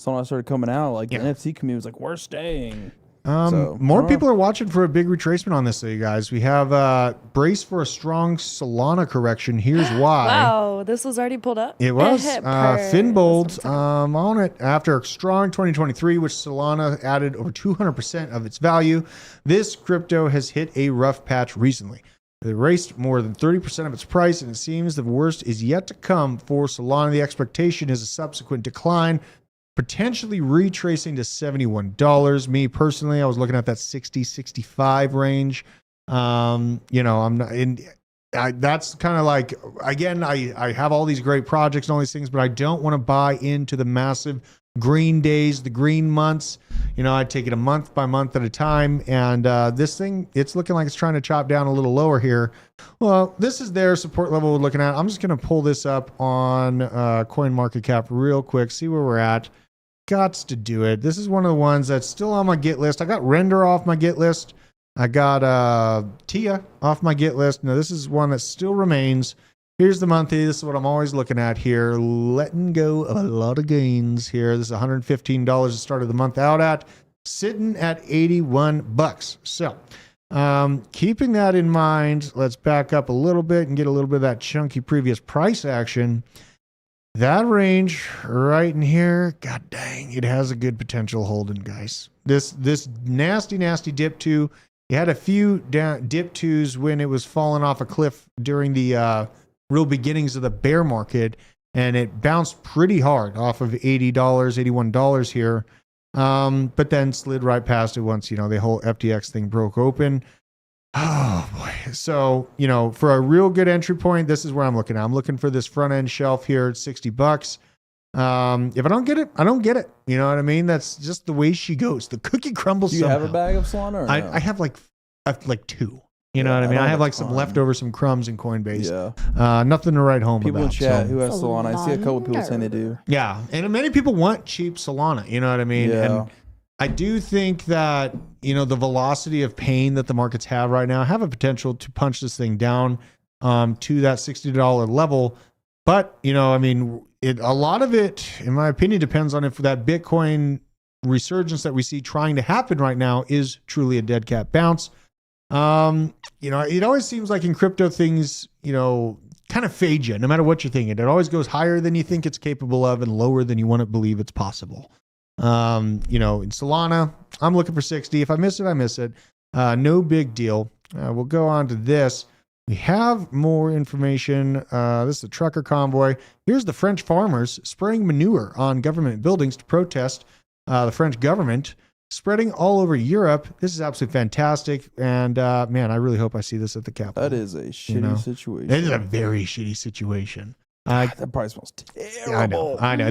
Solana started coming out, like Yeah. the NFT community was like, we're staying. So, More I don't people are watching for a big retracement on this, though, you guys. We have brace for a strong Solana correction. Here's why. Wow, this was already pulled up. It was Purr. Finbold That's what I'm talking on it after a strong 2023, which Solana added over 200% of its value. This crypto has hit a rough patch recently. It erased more than 30% of its price, and it seems the worst is yet to come for Solana. The expectation is a subsequent decline, potentially retracing to $71. Me personally, I was looking at that 60, 65 range. I'm not in. That's kind of like, again, I have all these great projects and all these things, but I don't want to buy into the massive green days, the green months. I take it a month by month at a time. And this thing, it's looking like it's trying to chop down a little lower here. Well, this is their support level we're looking at. I'm just going to pull this up on CoinMarketCap real quick, see where we're at. Gots to do it. This is one of the ones that's still on my get list. I got Render off my get list. I got Tia off my get list. Now, this is one that still remains. Here's the monthly. This is what I'm always looking at here. Letting go of a lot of gains here. This is $115 to start the month out at. Sitting at $81. So, keeping that in mind, let's back up a little bit and get a little bit of that chunky previous price action. That range right in here, god dang, it has a good potential holding, guys. This nasty dip two. You had a few dip twos when it was falling off a cliff during the real beginnings of the bear market, and it bounced pretty hard off of $80, $81 here, but then slid right past it once the whole FTX thing broke open. Oh boy. So, for a real good entry point, this is where I'm looking at. I'm looking for this front end shelf here at $60. If I don't get it, I don't get it. You know what I mean? That's just the way she goes. The cookie crumbles Do you somehow. have a bag of Solana? Or no? I have like two. You know Yeah, what I mean? I I don't have have like a some ton. leftovers, some crumbs in Coinbase. Yeah. Nothing to write home People about. in chat so. who has Solana. I see a couple people saying they do. Yeah. And many people want cheap Solana. You know what I mean? Yeah. And I do think that, the velocity of pain that the markets have right now have a potential to punch this thing down to that $60 level. But, a lot of it, in my opinion, depends on if that Bitcoin resurgence that we see trying to happen right now is truly a dead cat bounce. It always seems like in crypto things, kind of fade you no matter what you're thinking. It always goes higher than you think it's capable of and lower than you want to believe it's possible. In Solana, I'm looking for 60. If I miss it, I miss it. No big deal. We'll go on to this. We have more information. This is the trucker convoy. Here's the French farmers spraying manure on government buildings to protest the French government, spreading all over Europe. This is absolutely fantastic. And man, I really hope I see this at the Capitol. That is a shitty situation. It is a very shitty situation. That probably smells terrible. I know.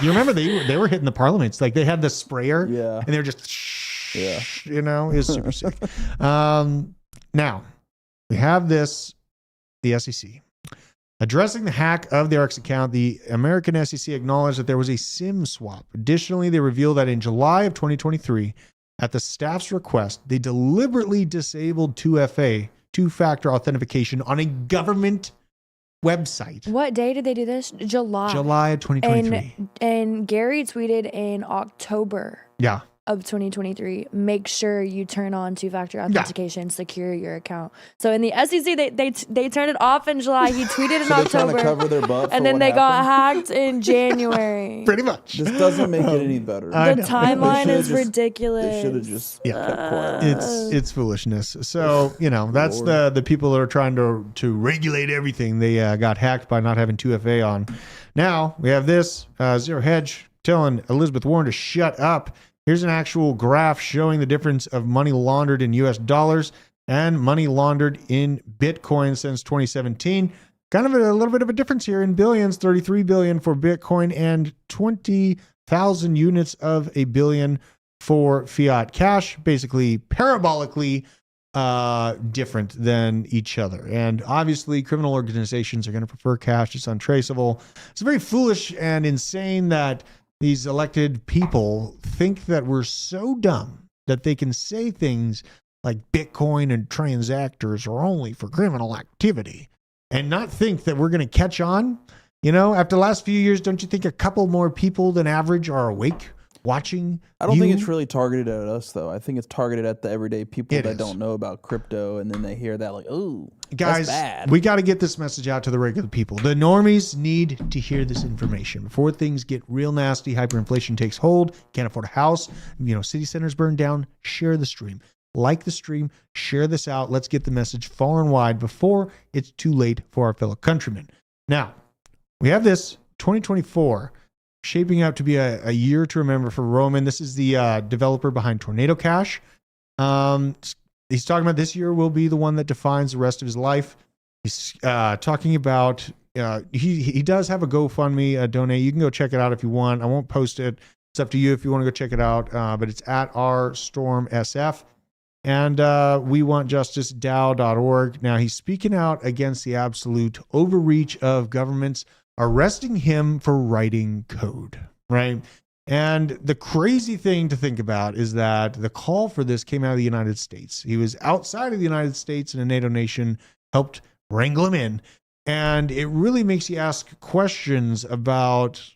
You remember they were hitting the parliaments. Like they had the sprayer. Yeah. And they were just Yeah. it was super sick. Now we have the SEC addressing the hack of the ARX account. The American SEC acknowledged that there was a SIM swap. Additionally, they revealed that in July of 2023, at the staff's request, they deliberately disabled 2FA, two-factor authentication, on a government website. What day did they do this? July of 2023. And Gary tweeted in October Yeah. of 2023, make sure you turn on two-factor authentication, secure your account. So in the SEC, they turned it off in July. He tweeted in So they're trying to October, cover their butt. and for then what they got happened? hacked in January. Pretty much. This doesn't make it any better. I The know. timeline They is should've ridiculous. They should have just Yeah. kept quiet. It's foolishness. So, that's Lord. the people that are trying to regulate everything. They got hacked by not having 2FA on. Now we have this Zero Hedge telling Elizabeth Warren to shut up. Here's an actual graph showing the difference of money laundered in US dollars. and money laundered in Bitcoin since 2017. Kind of a little bit of a difference here in billions, 33 billion for Bitcoin and 20,000 units of a billion for fiat cash, basically parabolically different than each other. And obviously criminal organizations are going to prefer cash. It's untraceable. It's very foolish and insane that these elected people think that we're so dumb that they can say things like Bitcoin and transactors are only for criminal activity and not think that we're going to catch on. You know, after the last few years, don't you think a couple more people than average are awake watching? I don't think it's really targeted at us, though. I think it's targeted at the everyday people that don't know about crypto, and then they hear that like, "Oh, guys, that's bad." We got to get this message out to the regular people. The normies need to hear this information before things get real nasty. Hyperinflation takes hold. Can't afford a house. You know, city centers burn down. Share the stream. Like the stream. Share this out. Let's get the message far and wide before it's too late for our fellow countrymen. Now, we have this 2024 shaping up to be a year to remember for Roman. This is the developer behind Tornado Cash. He's talking about this year will be the one that defines the rest of his life. He's talking about, he does have a GoFundMe donate. You can go check it out if you want. I won't post it. It's up to you if you want to go check it out. But it's at rstormsf. And we want justice DAO.org. Now he's speaking out against the absolute overreach of governments arresting him for writing code, right? And the crazy thing to think about is that the call for this came out of the United States. He was outside of the United States and a NATO nation helped wrangle him in. And it really makes you ask questions about,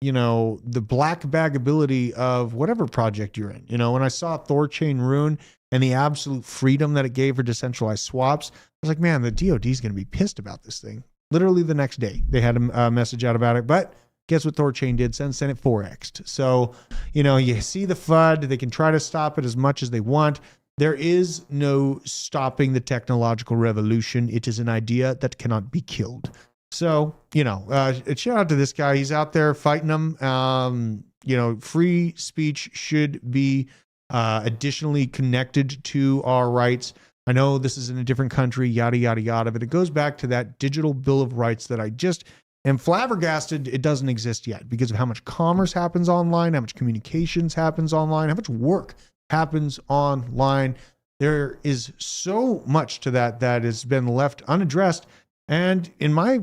you know, the black bag ability of whatever project you're in. You know, when I saw Thorchain Rune and the absolute freedom that it gave for decentralized swaps, I was like, man, the DOD is going to be pissed about this thing. Literally the next day, they had a message out about it. But guess what Thorchain did? Sent it 4x'd. So, you know, you see the FUD. They can try to stop it as much as they want. There is no stopping the technological revolution. It is an idea that cannot be killed. So, you know, shout out to this guy. He's out there fighting them. You know, free speech should be additionally connected to our rights. I know this is in a different country, yada, yada, yada, but it goes back to that digital bill of rights that I just am flabbergasted it doesn't exist yet because of how much commerce happens online, how much communications happens online, how much work happens online. There is so much to that has been left unaddressed. And in my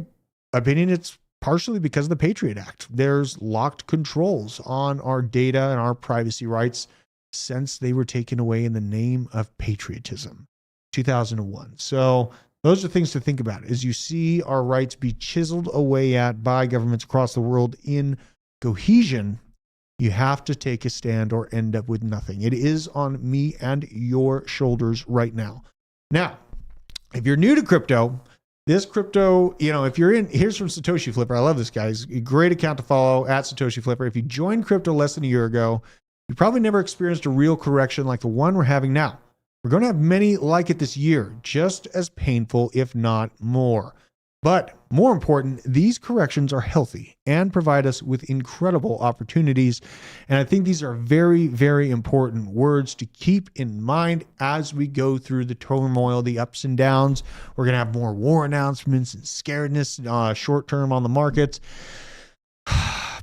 opinion, it's partially because of the Patriot Act. There's locked controls on our data and our privacy rights since they were taken away in the name of patriotism. 2001. So those are things to think about as you see our rights be chiseled away at by governments across the world in cohesion. You have to take a stand or end up with nothing. It is on me and your shoulders right now. Now, if you're new to crypto, this crypto, you know, if you're in, here's from Satoshi Flipper. I love this guy. He's a great account to follow at Satoshi Flipper. If you joined crypto less than a year ago, you probably never experienced a real correction like the one we're having now. We're going to have many like it this year, just as painful, if not more. But more important, these corrections are healthy and provide us with incredible opportunities. And I think these are very, very important words to keep in mind as we go through the turmoil, the ups and downs. We're going to have more war announcements and scaredness short term on the markets.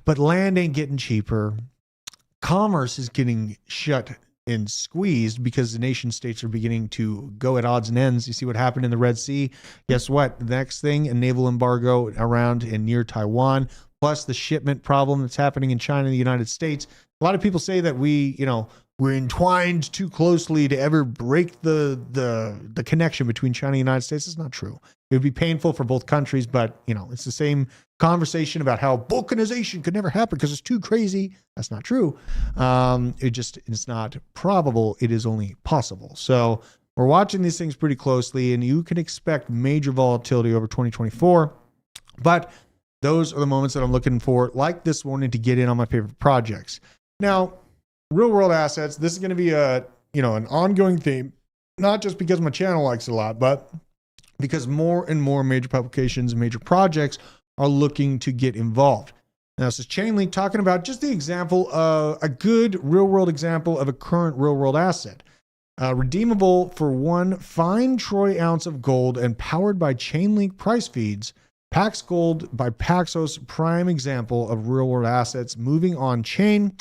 But land ain't getting cheaper. Commerce is getting shut and squeezed because the nation states are beginning to go at odds and ends. You see what happened in the Red Sea. Guess what? The next thing, a naval embargo around and near Taiwan, plus the shipment problem that's happening in China and the United States. A lot of people say that we're entwined too closely to ever break the connection between China and the United States. It's not true. It would be painful for both countries, but you know, it's the same conversation about how balkanization could never happen because it's too crazy. That's not true. It's not probable. It is only possible. So we're watching these things pretty closely, and you can expect major volatility over 2024. But those are the moments that I'm looking for, like this morning, to get in on my favorite projects. Now, real world assets, this is going to be an ongoing theme, not just because my channel likes it a lot, but because more and more major publications and major projects are looking to get involved. Now, this is Chainlink talking about just the example of a good real world example of a current real world asset. Redeemable for 1 fine troy ounce of gold and powered by Chainlink price feeds. Pax Gold by Paxos, prime example of real-world assets moving on chain.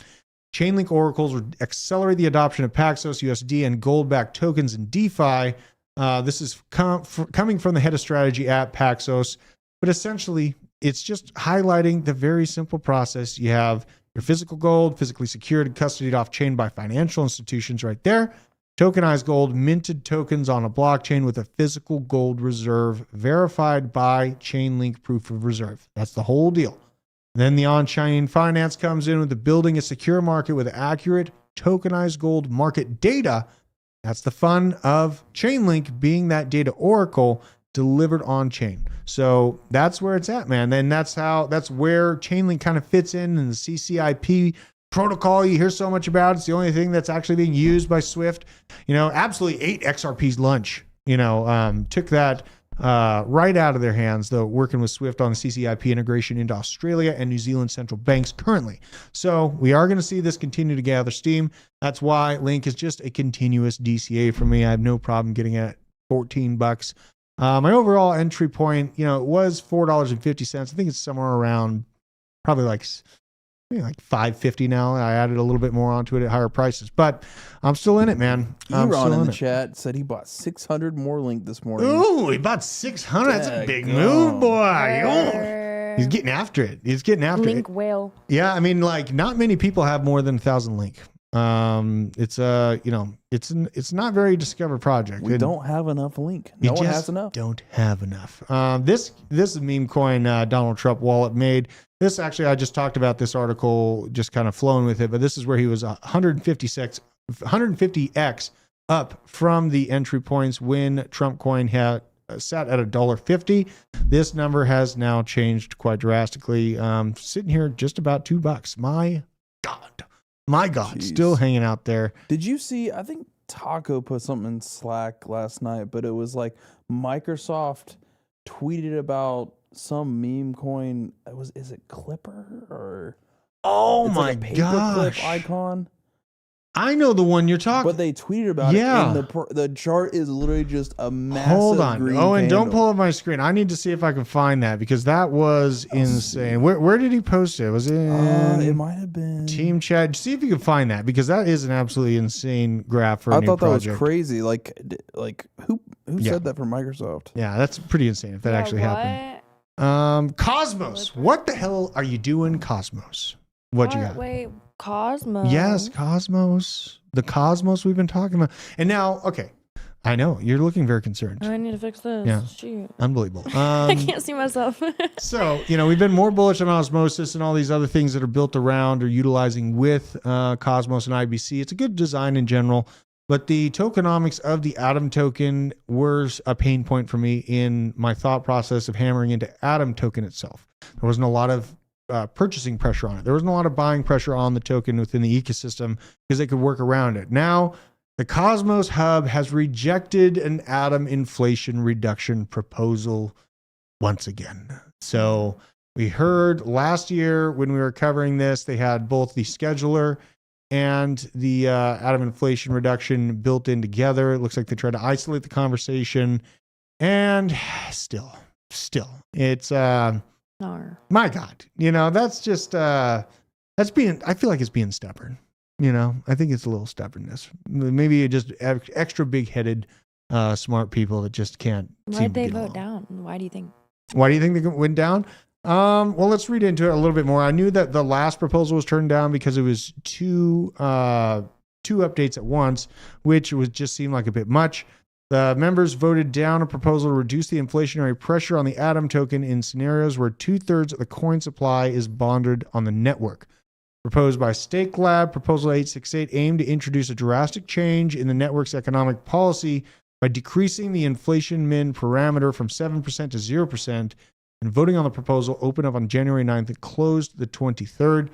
Chainlink oracles will accelerate the adoption of Paxos USD and gold-backed tokens in DeFi. This is coming from the head of strategy at Paxos, but essentially it's just highlighting the very simple process. You have your physical gold, physically secured and custodied off-chain by financial institutions right there. Tokenized gold, minted tokens on a blockchain with a physical gold reserve verified by Chainlink proof of reserve. That's the whole deal. Then the on-chain finance comes in with the building a secure market with accurate tokenized gold market data. That's the fun of Chainlink being that data oracle delivered on chain. So that's where it's at, man. Then that's where Chainlink kind of fits in the CCIP protocol you hear so much about. It's the only thing that's actually being used by Swift. Absolutely ate XRP's lunch. Took that right out of their hands, though, working with Swift on the CCIP integration into Australia and New Zealand central banks currently. So we are going to see this continue to gather steam. That's why Link is just a continuous DCA for me. I have no problem getting at $14. My overall entry point, it was $4.50. I think it's somewhere around probably like $5.50 now. I added a little bit more onto it at higher prices, but I'm still in it, man. Eron in the chat said he bought 600 more Link this morning. Ooh, he bought 600. That's a big move, boy. He's getting after it. Link whale. Yeah, not many people have more than 1,000 Link. It's not very discovered project. We don't have enough Link. No one has enough. Don't have enough. This meme coin Donald Trump wallet made. This actually, I just talked about this article, just kind of flowing with it, but this is where he was 150x up from the entry points when Trump coin had sat at $1.50. This number has now changed quite drastically. Sitting here just about $2. My God, Jeez. Still hanging out there. Did you see? I think Taco put something in Slack last night, but it was like Microsoft tweeted about some meme coin. Is it Clipper or? Oh it's my like a gosh! paperclip icon. I know the one you're talking. But they tweeted about it. And the chart is literally just a massive. Hold on. Green candle. Don't pull up my screen. I need to see if I can find that because that was insane. Where did he post it? Was it in it might have been team chat? See if you can find that because that is an absolutely insane graph for a new project. I thought that was crazy. Like who said that from Microsoft? Yeah, that's pretty insane if that actually happened. Cosmos. What the hell are you doing, Cosmos? What you got? Wait, Cosmos. Yes, Cosmos. The Cosmos we've been talking about. And now, okay, I know you're looking very concerned. I need to fix this. Yeah. Shoot. Unbelievable. I can't see myself. So, we've been more bullish on osmosis and all these other things that are built around or utilizing with Cosmos and IBC. It's a good design in general, but the tokenomics of the Atom token was a pain point for me in my thought process of hammering into Atom token itself. There wasn't a lot of purchasing pressure on it. There wasn't a lot of buying pressure on the token within the ecosystem because they could work around it. Now, the Cosmos Hub has rejected an Atom inflation reduction proposal once again. So we heard last year when we were covering this, they had both the scheduler and the Atom inflation reduction built in together. It looks like they tried to isolate the conversation, and still, it's my God, that's just I feel like it's being stubborn. I think it's a little stubbornness. Maybe just extra big-headed, smart people that just can't. Why'd they vote down? Why do you think? Why do you think they went down? Well, let's read into it a little bit more. I knew that the last proposal was turned down because it was two updates at once, which just seemed like a bit much. The members voted down a proposal to reduce the inflationary pressure on the Atom token in scenarios where 2/3 of the coin supply is bonded on the network. Proposed by Stake Lab, Proposal 868 aimed to introduce a drastic change in the network's economic policy by decreasing the inflation min parameter from 7% to 0%, and voting on the proposal opened up on January 9th and closed the 23rd.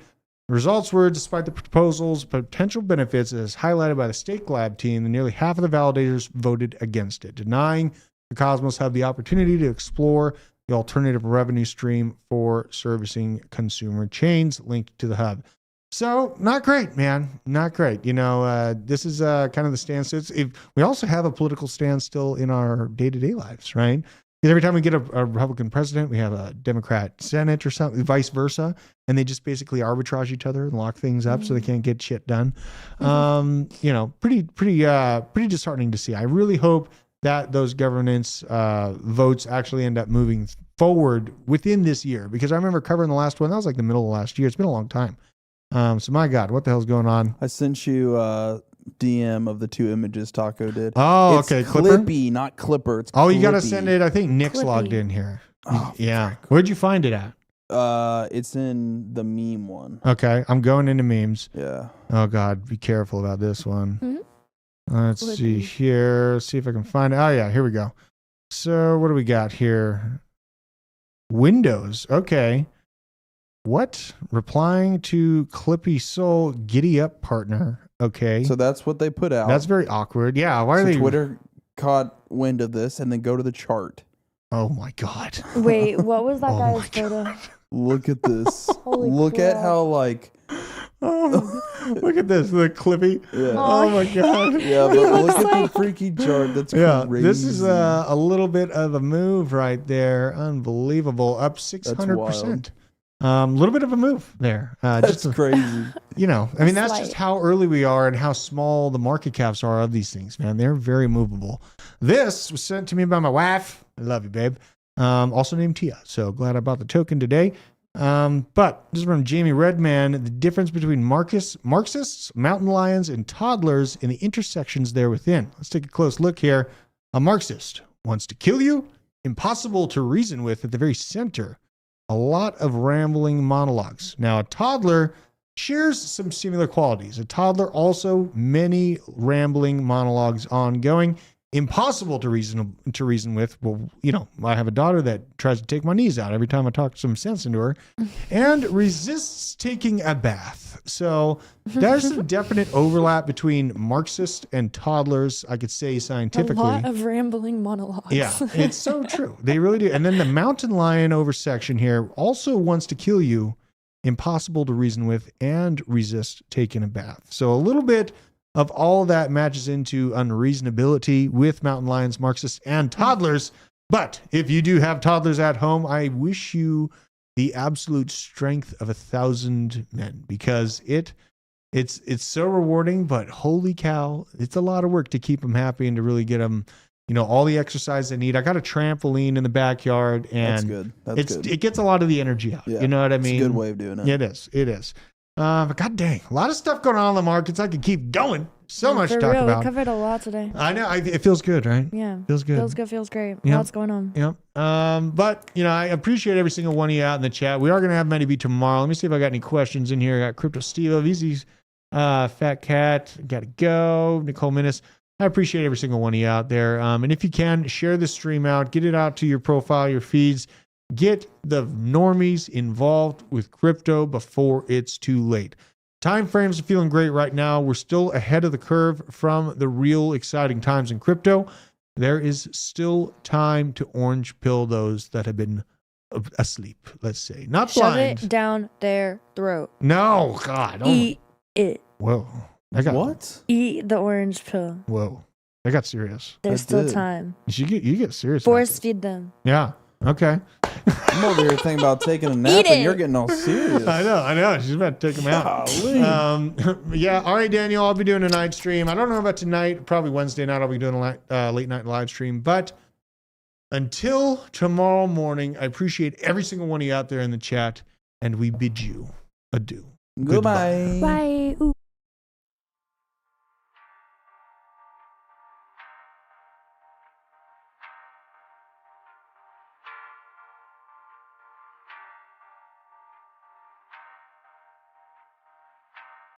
The results were, despite the proposal's potential benefits, as highlighted by the Stake Lab team, that nearly half of the validators voted against it, denying the Cosmos Hub the opportunity to explore the alternative revenue stream for servicing consumer chains linked to the hub. So not great, man. Not great. This is kind of the stance. We also have a political stance still in our day-to-day lives, right? Because every time we get a Republican president, we have a Democrat Senate or something, vice versa, and they just basically arbitrage each other and lock things up so they can't get shit done. Pretty disheartening to see. I really hope that those governance votes actually end up moving forward within this year, because I remember covering the last one. That was like the middle of last year. It's been a long time. So my God, what the hell's going on? I sent you DM of the 2 images Taco did. Oh, it's okay. Clipper? Clippy, not Clipper. It's you got to Clippy. send it. I think Nick's Clippy. logged in here. Oh, yeah. Where'd you find it at? It's in the meme one. Okay. I'm going into memes. Yeah. Oh God, be careful about this one. Mm-hmm. Let's see here. See if I can find it. Oh yeah, here we go. So what do we got here? Windows. Okay. What? Replying to Clippy Soul, giddy up partner. Okay. So that's what they put out. That's very awkward. Yeah. Why are they? Twitter caught wind of this and then go to the chart. Oh my God. Wait, what was that Oh guy's my photo? Look at this. Holy Look at crap. how like. Oh, look at this. The Clippy. Yeah. Oh my God. Yeah, but He look looks at like- the freaky chart. That's Yeah, crazy. this is a little bit of a move right there. Unbelievable. Up 600%. A little bit of a move there. That's crazy. I mean, that's Slight. just how early we are and how small the market caps are of these things, man. They're very movable. This was sent to me by my wife. I love you, babe. Also named Tia. So glad I bought the token today. But this is from Jamie Redman. The difference between Marxists, mountain lions, and toddlers in the intersections there within. Let's take a close look here. A Marxist wants to kill you. Impossible to reason with at the very center. A lot of rambling monologues. Now, a toddler shares some similar qualities. A toddler also many rambling monologues ongoing. Impossible to reason with. Well, I have a daughter that tries to take my knees out every time I talk some sense into her, and resists taking a bath. So there's a definite overlap between Marxists and toddlers. I could say scientifically. A lot of rambling monologues. Yeah, it's so true. They really do. And then the mountain lion over section here also wants to kill you. Impossible to reason with and resist taking a bath. So a little bit of all that matches into unreasonability with mountain lions, Marxists, and toddlers. But if you do have toddlers at home, I wish you the absolute strength of 1,000 men, because it's so rewarding, but holy cow, it's a lot of work to keep them happy and to really get them, all the exercise they need. I got a trampoline in the backyard, and That's good. That's good. it gets a lot of the energy out. Yeah, You know what I mean? It's a good way of doing it. It is. It is. But god dang, a lot of stuff going on in the markets. I could keep going. So much to For talk real, about. we covered a lot today. I know. It feels good, right? Yeah. Feels good. Feels great. Yeah. Lots going on. Yep. But I appreciate every single one of you out in the chat. We are going to have Matty B tomorrow. Let me see if I got any questions in here. I got Crypto Steve, Easy, Fat Cat, Gotta Go, Nicole Minnis. I appreciate every single one of you out there. And if you can, share this stream out, get it out to your profile, your feeds, get the normies involved with crypto before it's too late. Time frames are feeling great right now. We're still ahead of the curve from the real exciting times in crypto. There is still time to orange pill those that have been asleep, let's say. Not Shove blind. it down their throat. No, God. Oh Eat it. Whoa. I got What? Eat the orange pill. Whoa. I got serious. There's I still did. time. You get serious. Force feed them. Yeah. Okay. I'm over here thinking about taking a nap, Eat and it. you're getting all serious. I know. She's about to take them out. Golly. Yeah. All right, Daniel. I'll be doing a night stream. I don't know about tonight. Probably Wednesday night. I'll be doing a late night live stream. But until tomorrow morning, I appreciate every single one of you out there in the chat, and we bid you adieu. Goodbye. Bye. Ooh.